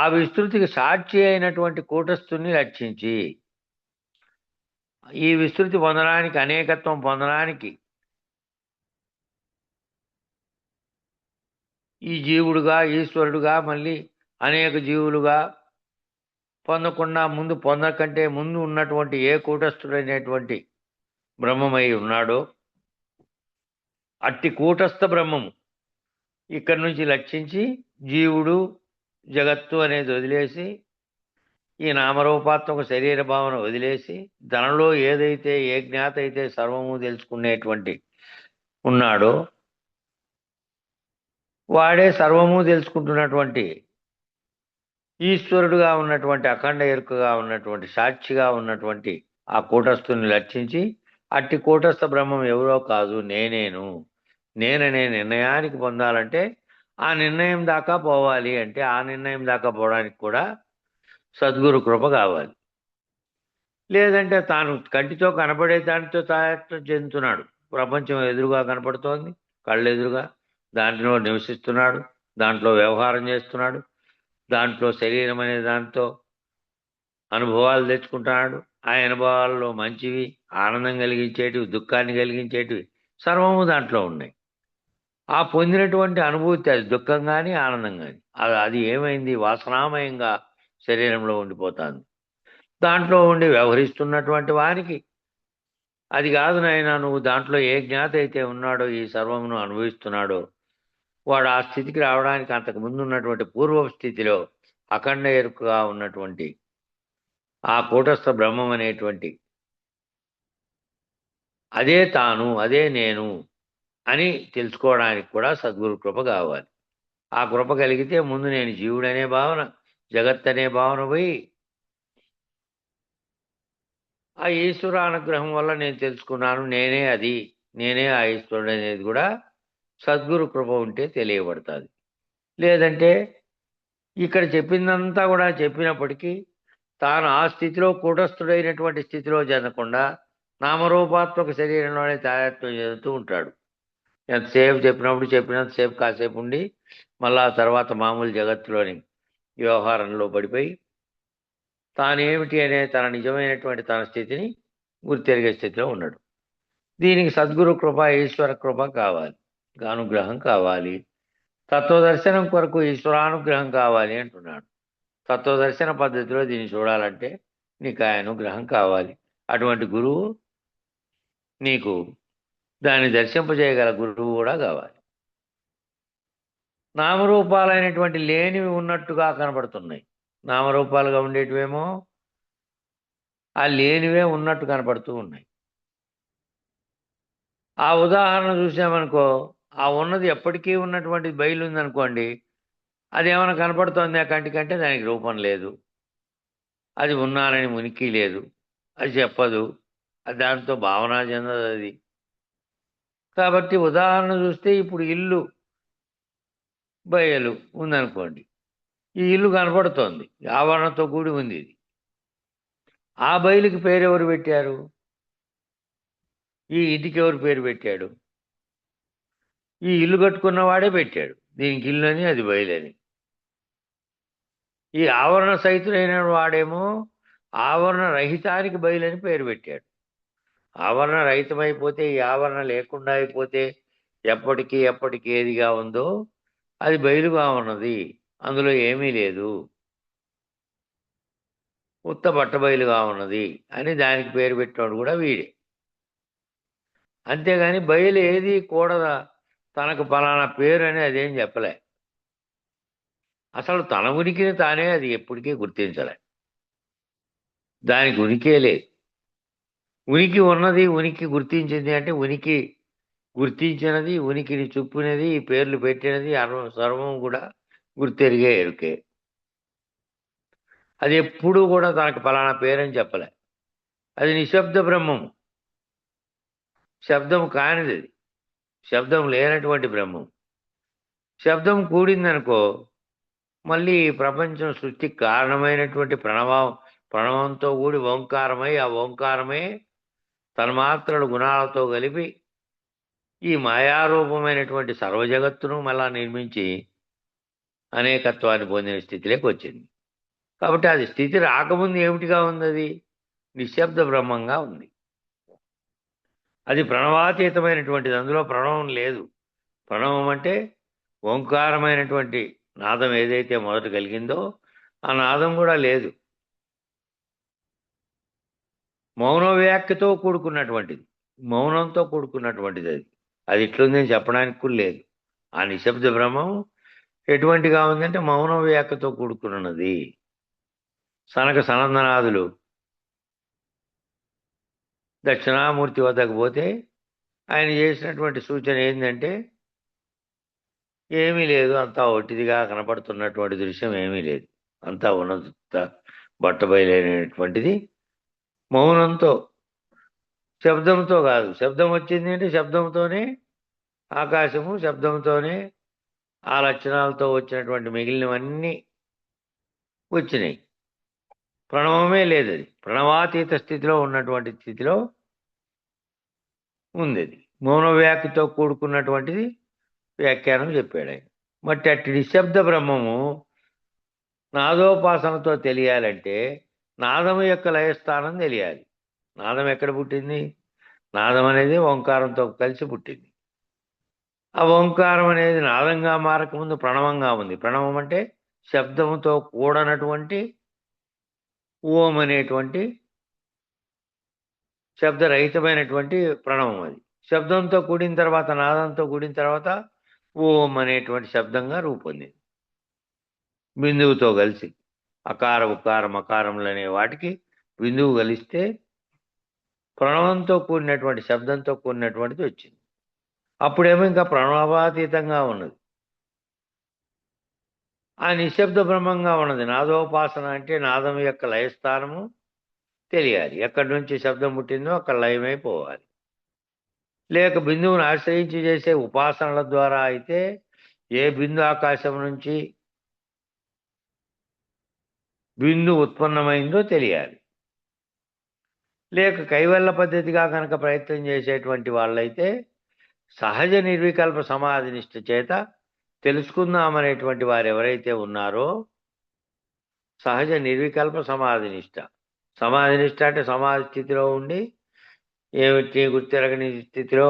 S1: ఆ విస్తృతికి సాక్షి అయినటువంటి కూటస్థుని రక్షించి ఈ విస్తృతి పొందడానికి అనేకత్వం పొందడానికి ఈ జీవుడుగా ఈశ్వరుడుగా మళ్ళీ అనేక జీవులుగా పొందకుండా ముందు పొందకంటే ముందు ఉన్నటువంటి ఏ కూటస్థుడైనటువంటి బ్రహ్మమై ఉన్నాడో అట్టి కూటస్థ బ్రహ్మము ఇక్కడి నుంచి లక్షించి జీవుడు జగత్తు అనేది వదిలేసి ఈ నామరూపాత్మక శరీర భావన వదిలేసి తనలో ఏదైతే ఏ జ్ఞాత అయితే సర్వము తెలుసుకునేటువంటి ఉన్నాడో వాడే సర్వము తెలుసుకుంటున్నటువంటి ఈశ్వరుడుగా ఉన్నటువంటి అఖండ ఎరుకగా ఉన్నటువంటి సాక్షిగా ఉన్నటువంటి ఆ కూటస్థుని లక్షించి అట్టి కూటస్థ బ్రహ్మం ఎవరో కాదు నేననే నిర్ణయానికి పొందాలంటే ఆ నిర్ణయం దాకా పోవాలి. అంటే ఆ నిర్ణయం దాకా పోవడానికి కూడా సద్గురు కృప కావాలి. లేదంటే తాను కంటితో కనపడే దానితో తాయత్వం చెందుతున్నాడు. ప్రపంచం ఎదురుగా కనపడుతోంది, కళ్ళు ఎదురుగా, దాంట్లో నివసిస్తున్నాడు, దాంట్లో వ్యవహారం చేస్తున్నాడు, దాంట్లో శరీరం అనే దాంతో అనుభవాలు తెచ్చుకుంటున్నాడు. ఆ అనుభవాల్లో మంచివి, ఆనందం కలిగించేటివి, దుఃఖాన్ని కలిగించేటివి సర్వము దాంట్లో ఉన్నాయి. ఆ పొందినటువంటి అనుభూతి అది దుఃఖం కానీ ఆనందం కానీ అది ఏమైంది? వాసనామయంగా శరీరంలో ఉండిపోతుంది. దాంట్లో ఉండి వ్యవహరిస్తున్నటువంటి వానికి అది కాదు నాయన, నువ్వు దాంట్లో ఏ జ్ఞాత అయితే ఉన్నాడో ఈ సర్వమును అనుభవిస్తున్నాడో వాడు ఆ స్థితికి రావడానికి అంతకు ముందు ఉన్నటువంటి పూర్వ స్థితిలో అఖండ ఎరుకగా ఉన్నటువంటి ఆ కూటస్థ బ్రహ్మం అనేటువంటి అదే తాను, అదే నేను అని తెలుసుకోవడానికి కూడా సద్గురు కృప కావాలి. ఆ కృప కలిగితే ముందు నేను జీవుడనే భావన, జగత్ అనే భావన పోయి ఆ ఈశ్వర అనుగ్రహం వల్ల నేను తెలుసుకున్నాను, నేనే అది, నేనే ఆ ఈశ్వరుడు అనేది కూడా సద్గురు కృప ఉంటే తెలియబడుతుంది. లేదంటే ఇక్కడ చెప్పిందంతా కూడా చెప్పినప్పటికీ తాను ఆ స్థితిలో కూటస్థుడైనటువంటి స్థితిలో చెందకుండా నామరూపాత్మక శరీరంలోనే తాయత్వం చెందుతూ ఉంటాడు. ఎంతసేపు చెప్పినంతసేపు కాసేపు ఉండి మళ్ళా తర్వాత మామూలు జగత్తులోని వ్యవహారంలో పడిపోయి తానేమిటి అనే తన నిజమైనటువంటి తన స్థితిని గుర్తెరిగే స్థితిలో ఉన్నాడు. దీనికి సద్గురు కృప, ఈశ్వర కృప కావాలి, అనుగ్రహం కావాలి. తత్వదర్శనం కొరకు ఈశ్వరానుగ్రహం కావాలి అంటున్నాడు. తత్వదర్శన పద్ధతిలో దీన్ని చూడాలంటే నీకు ఆ అనుగ్రహం కావాలి. అటువంటి గురువు నీకు దాన్ని దర్శింపజేయగల గురువు కూడా కావాలి. నామరూపాలైనటువంటి లేనివి ఉన్నట్టుగా కనబడుతున్నాయి. నామరూపాలుగా ఉండేటివేమో ఆ లేనివే ఉన్నట్టు కనపడుతూ ఉన్నాయి. ఆ ఉదాహరణ చూసామనుకో, ఆ ఉన్నది ఎప్పటికీ ఉన్నటువంటి బయలుందనుకోండి, అదేమైనా కనపడుతోంది ఆ కంటికంటే దానికి రూపం లేదు, అది ఉన్నానని ఉనికి లేదు, అది చెప్పదు, అది దాంతో భావన చెందదు అది. కాబట్టి ఉదాహరణ చూస్తే ఇప్పుడు ఇల్లు బయలు ఉందనుకోండి, ఈ ఇల్లు కనపడుతోంది, ఆవరణతో కూడి ఉంది ఇది. ఆ బయలుకి పేరెవరు పెట్టారు? ఈ ఇంటికి ఎవరు పేరు పెట్టాడు? ఈ ఇల్లు కట్టుకున్నవాడే పెట్టాడు. దీనికి ఇల్లు అని, అది బయలని. ఈ ఆవరణ సహితుడైన వాడేమో ఆవరణ రహితానికి బయలని పేరు పెట్టాడు. ఆవరణ రహితమైపోతే, ఈ ఆవరణ లేకుండా అయిపోతే ఎప్పటికీ ఏదిగా ఉందో అది బయలుగా ఉన్నది, అందులో ఏమీ లేదు, ఉత్త బట్టబయలుగా ఉన్నది అని దానికి పేరు పెట్టినోడు కూడా వీడే. అంతేగాని బయలు ఏది కూడదా, తనకు పలానా పేరు అని అదేం చెప్పలే. అసలు తన ఉనికిని తానే అది ఎప్పటికీ గుర్తించలే. దానికి ఉనికే లేదు. ఉనికి ఉన్నది, ఉనికి గుర్తించింది అంటే ఉనికి గుర్తించినది, ఉనికిని చూపినది, ఈ పేర్లు పెట్టినది సర్వం కూడా గుర్తెరిగే ఎరుకే. అది ఎప్పుడూ కూడా తనకు పలానా పేరని చెప్పలే. అది నిశ్శబ్ద బ్రహ్మము, శబ్దం కానిది అది, శబ్దం లేనటువంటి బ్రహ్మం. శబ్దం కూడిందనుకో, మళ్ళీ ఈ ప్రపంచం సృష్టికి కారణమైనటువంటి ప్రణవంతో కూడి ఓంకారమై, ఆ ఓంకారమే తన్మాత్రలు గుణాలతో కలిపి ఈ మాయారూపమైనటువంటి సర్వజగత్తును మళ్ళా నిర్మించి అనేకత్వాన్ని పొందిన స్థితిలోకి వచ్చింది. కాబట్టి అది స్థితి రాకముందు ఏమిటిగా ఉంది? అది నిశ్శబ్ద బ్రహ్మంగా ఉంది. అది ప్రణవాతీతమైనటువంటిది, అందులో ప్రణవం లేదు. ప్రణవం అంటే ఓంకారమైనటువంటి నాదం ఏదైతే మొదట కలిగిందో ఆ నాదం కూడా లేదు. మౌన వ్యాఖ్యతో కూడుకున్నటువంటిది, మౌనంతో కూడుకున్నటువంటిది. అది అది ఇట్లుందని చెప్పడానికి కూడా లేదు. ఆ నిశ్శబ్ద బ్రహ్మం ఎటువంటిగా ఉందంటే మౌన వ్యాఖ్యతో కూడుకున్నది. సనక సనందనాదులు దక్షిణామూర్తి వద్దకు పోతే ఆయన చేసినటువంటి సూచన ఏంటంటే ఏమీ లేదు, అంతా ఒట్టిదిగా కనపడుతున్నటువంటి దృశ్యం ఏమీ లేదు, అంతా ఉన్నత బట్టబయలైనటువంటిది. మౌనంతో, శబ్దంతో కాదు. శబ్దం వచ్చింది అంటే శబ్దంతోనే ఆకాశము, శబ్దంతోనే ఆ లక్షణాలతో వచ్చినటువంటి మిగిలినవన్నీ వచ్చినాయి. ప్రణవమే లేదు, అది ప్రణవాతీత స్థితిలో ఉన్నటువంటి స్థితిలో ఉంది. అది మౌన వ్యాఖ్యతో కూడుకున్నటువంటిది వ్యాఖ్యానం చెప్పాడు ఆయన. బట్ అట్టి నిశ్శబ్ద బ్రహ్మము నాదోపాసనతో తెలియాలంటే నాదము యొక్క లయస్థానం తెలియాలి. నాదం ఎక్కడ పుట్టింది? నాదం అనేది ఓంకారంతో కలిసి పుట్టింది. ఆ ఓంకారం అనేది నాదంగా మారకముందు ప్రణవంగా ఉంది. ప్రణవం అంటే శబ్దముతో కూడనటువంటి ఓం అనేటువంటి శబ్దరహితమైనటువంటి ప్రణవం. అది శబ్దంతో కూడిన తర్వాత, నాదంతో కూడిన తర్వాత ఓం అనేటువంటి శబ్దంగా రూపొందింది. బిందువుతో కలిసి అకార ఉకార మకారములు అనే వాటికి బిందువు కలిస్తే ప్రణవంతో కూడినటువంటి శబ్దంతో కూడినటువంటిది వచ్చింది. అప్పుడేమో ఇంకా ప్రణవాతీతంగా ఉన్నది. ఆ నిశ్శబ్ద బ్రహ్మంగా ఉన్నది. నాదోపాసన అంటే నాదం యొక్క లయస్థానము తెలియాలి. ఎక్కడి నుంచి శబ్దం పుట్టిందో అక్కడ లయమైపోవాలి. లేక బిందువును ఆశ్రయించి చేసే ఉపాసనల ద్వారా అయితే ఏ బిందు ఆకాశం నుంచి బిందు ఉత్పన్నమైందో తెలియాలి. లేక కైవల్య పద్ధతిగా కనుక ప్రయత్నం చేసేటువంటి వాళ్ళైతే సహజ నిర్వికల్ప సమాధి నిష్ఠ చేత తెలుసుకుందామనేటువంటి వారు ఎవరైతే ఉన్నారో సహజ నిర్వికల్ప సమాధి నిష్ఠ. సమాధి నిష్ఠ అంటే సమాధి స్థితిలో ఉండి ఏమిటి గుర్తెరగని స్థితిలో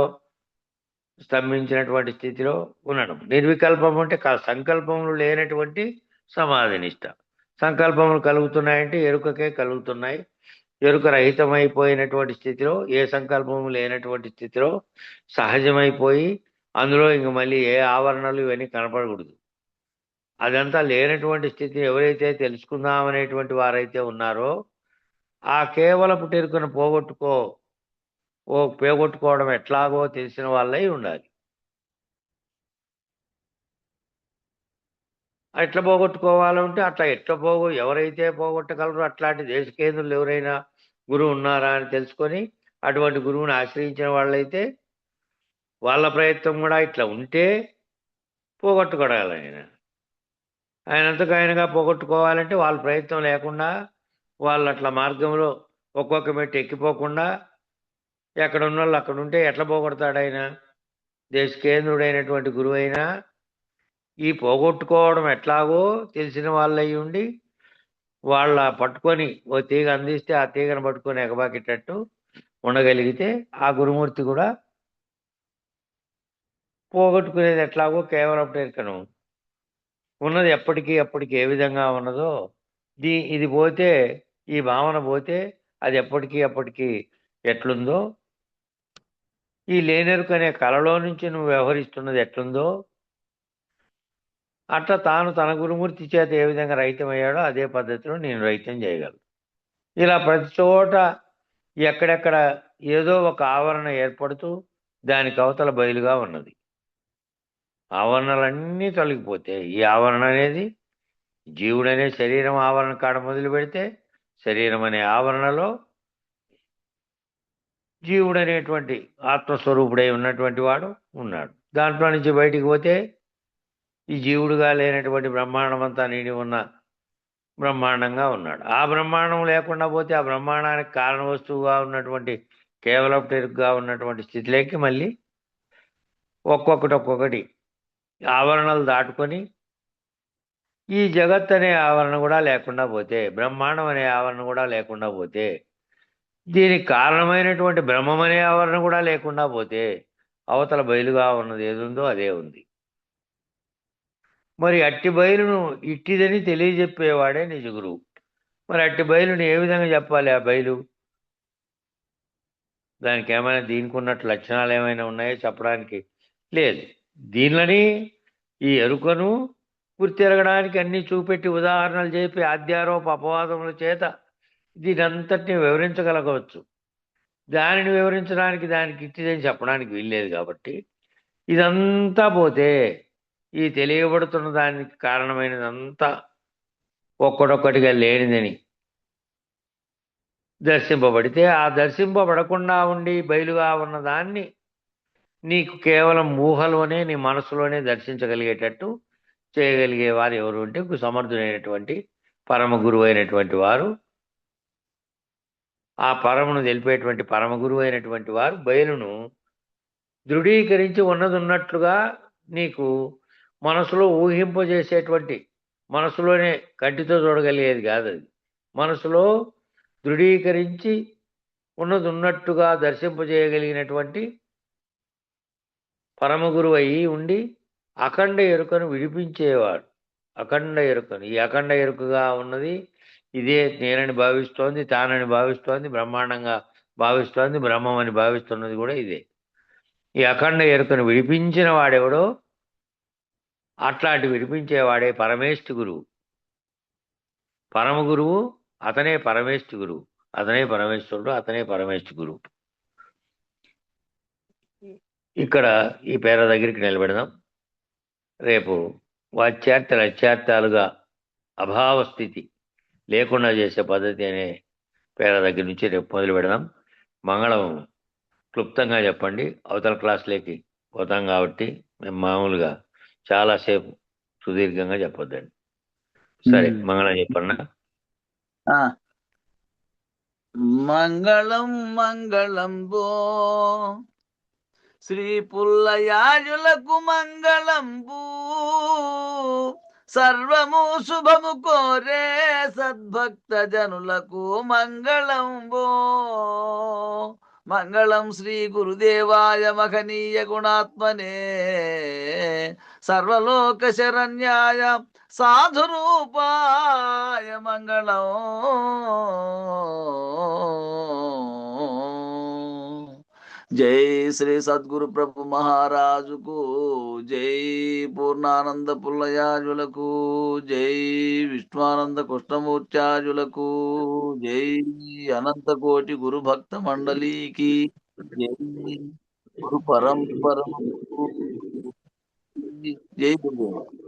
S1: స్తంభించినటువంటి స్థితిలో ఉండడం. నిర్వికల్పం అంటే సంకల్పములు లేనటువంటి సమాధి నిష్ఠ. సంకల్పములు కలుగుతున్నాయంటే ఎరుకకే కలుగుతున్నాయి. ఎరుక రహితమైపోయినటువంటి స్థితిలో ఏ సంకల్పము లేనటువంటి స్థితిలో సహజమైపోయి అందులో ఇంక మళ్ళీ ఏ ఆవరణలు ఇవన్నీ కనపడకూడదు. అదంతా లేనటువంటి స్థితిని ఎవరైతే తెలుసుకుందామనేటువంటి వారైతే ఉన్నారో ఆ కేవలపు టెరుకను పోగొట్టుకోవడం ఎట్లాగో తెలిసిన వాళ్ళై ఉండాలి. ఎట్లా పోగొట్టుకోవాలంటే అట్లా ఎవరైతే పోగొట్టగలరో అట్లాంటి దేశకేంద్రులు ఎవరైనా గురువు ఉన్నారా అని తెలుసుకొని అటువంటి గురువుని ఆశ్రయించిన వాళ్ళైతే వాళ్ళ ప్రయత్నం కూడా ఇట్లా ఉంటే పోగొట్టుకోగలరు. ఆయనంతకు పోగొట్టుకోవాలంటే వాళ్ళ ప్రయత్నం లేకుండా వాళ్ళు అట్లా మార్గంలో ఒక్కొక్క మెట్టు ఎక్కిపోకుండా ఎక్కడ ఉన్న వాళ్ళు అక్కడ ఉంటే ఎట్లా పోగొడతాడు ఆయన? దేశకేంద్రుడైనటువంటి గురువు అయినా ఈ పోగొట్టుకోవడం ఎట్లాగో తెలిసిన వాళ్ళై ఉండి వాళ్ళ పట్టుకొని ఓ తీగ అందిస్తే ఆ తీగను పట్టుకొని ఎగబాకేటట్టు ఉండగలిగితే ఆ గురుమూర్తి కూడా పోగొట్టుకునేది ఎట్లాగో కేవలం టెరుకను ఉన్నది అప్పటికి ఏ విధంగా ఉన్నదో ఇది పోతే ఈ భావన పోతే అది అప్పటికి ఎట్లుందో ఈ లేనెరుక అనే కళలో నుంచి నువ్వు వ్యవహరిస్తున్నది ఎట్లుందో అట్లా తాను తన గురుమూర్తి చేత ఏ విధంగా రహితమయ్యాడో అదే పద్ధతిలో నేను రహితం చేయగలను. ఇలా ప్రతి చోట ఎక్కడెక్కడ ఏదో ఒక ఆవరణ ఏర్పడుతూ దానికి అవతల బయలుగా ఉన్నది. ఆవరణలన్నీ తొలగిపోతే ఈ ఆవరణ అనేది జీవుడనే శరీరం ఆవరణ కాడ మొదలు పెడితే శరీరం అనే ఆవరణలో జీవుడనేటువంటి ఆత్మస్వరూపుడై ఉన్నటువంటి వాడు ఉన్నాడు. దాంట్లో నుంచి బయటికి పోతే ఈ జీవుడుగా లేనటువంటి బ్రహ్మాండం అంతా నిండి ఉన్న బ్రహ్మాండంగా ఉన్నాడు. ఆ బ్రహ్మాండం లేకుండా పోతే ఆ బ్రహ్మాండానికి కారణ వస్తువుగా ఉన్నటువంటి కేవలం టెరుగ్గా ఉన్నటువంటి స్థితిలోకి మళ్ళీ ఒక్కొక్కటి ఆవరణలు దాటుకొని ఈ జగత్ అనే ఆవరణ కూడా లేకుండా పోతే బ్రహ్మాండం అనే ఆవరణ కూడా లేకుండా పోతే దీనికి కారణమైనటువంటి బ్రహ్మం అనే ఆవరణ కూడా లేకుండా పోతే అవతల బయలుగా ఉన్నది ఏదుందో అదే ఉంది. మరి అట్టి బయలును ఇట్టిదని తెలియజెప్పేవాడే నిజ గురువు. మరి అట్టి బయలుని ఏ విధంగా చెప్పాలి? ఆ బయలు దానికి ఏమైనా దీనికి ఉన్నట్టు లక్షణాలు ఏమైనా ఉన్నాయో చెప్పడానికి లేదు. దీనిని ఈ ఎరుకను గుర్తెరగడానికి అన్ని చూపెట్టి ఉదాహరణలు చెప్పి ఆధ్యారోప అపవాదముల చేత దీనంతటిని వివరించగలగవచ్చు. దానిని వివరించడానికి దానికి ఇట్టిదని చెప్పడానికి వీల్లేదు. కాబట్టి ఇదంతా పోతే ఈ తెలియబడుతున్న దానికి కారణమైనదంతా ఒక్కడొక్కటిగా లేనిదని దర్శింపబడితే ఆ దర్శింపబడకుండా ఉండి బయలుగా ఉన్న దాన్ని నీకు కేవలం ఊహలోనే నీ మనసులోనే దర్శించగలిగేటట్టు చేయగలిగే వారు ఎవరు అంటే సమర్థుడైనటువంటి పరమ గురువు అయినటువంటి వారు, ఆ పరమును తెలిపేటువంటి పరమ గురువు అయినటువంటి వారు బయలును దృఢీకరించి ఉన్నది ఉన్నట్లుగా నీకు మనసులో ఊహింపజేసేటువంటి, మనసులోనే కంటితో చూడగలిగేది కాదు అది, మనసులో దృఢీకరించి ఉన్నది ఉన్నట్టుగా దర్శింపజేయగలిగినటువంటి పరమగురువు అయి ఉండి అఖండ ఎరుకను విడిపించేవాడు. అఖండ ఎరుకను, ఈ అఖండ ఎరుకగా ఉన్నది ఇదే నేనని భావిస్తోంది, తానని భావిస్తోంది, బ్రహ్మాండంగా భావిస్తోంది, బ్రహ్మం అని భావిస్తున్నది కూడా ఇదే. ఈ అఖండ ఎరుకను విడిపించిన వాడెవడో అట్లాంటి వినిపించేవాడే పరమేష్ఠి గురువు. పరమ గురువు అతనే పరమేష్ఠి గురువు, అతనే పరమేశ్వరుడు, అతనే పరమేష్ఠి గురువు. ఇక్కడ ఈ పేర దగ్గరికి నిలబెడదాం. రేపు వాచ్యార్థాలు అత్యార్థాలుగా అభావ స్థితి లేకుండా చేసే పద్ధతి అనే పేర దగ్గర నుంచి రేపు మొదలు పెడదాం. మంగళం క్లుప్తంగా చెప్పండి, అవతల క్లాసులోకి పోతాం కాబట్టి మేము మామూలుగా చాలాసేపు సుదీర్ఘంగా చెప్పొద్దండి. సరే, మంగళం చెప్పండి.
S2: మంగళం మంగళం బో శ్రీ పుల్లయాజులకు మంగళంబు, సర్వము శుభము కోరే సద్భక్త జనులకు మంగళంబో. మంగళం శ్రీ గురుదేవాయ మహనీయ గుణాత్మనే, సర్వలోక శరణ్యాయ సాధురూపాయ మంగళం. జై శ్రీ సద్గురు ప్రభు మహారాజుకు, జై పూర్ణానంద పుల్లయాజులకు, జై విష్ణువానంద కృష్ణమూర్త్యాజులకు, జై అనంత కోటి గురు భక్త మండలికి, జై గురు పరంపర, జై గురుదేవ.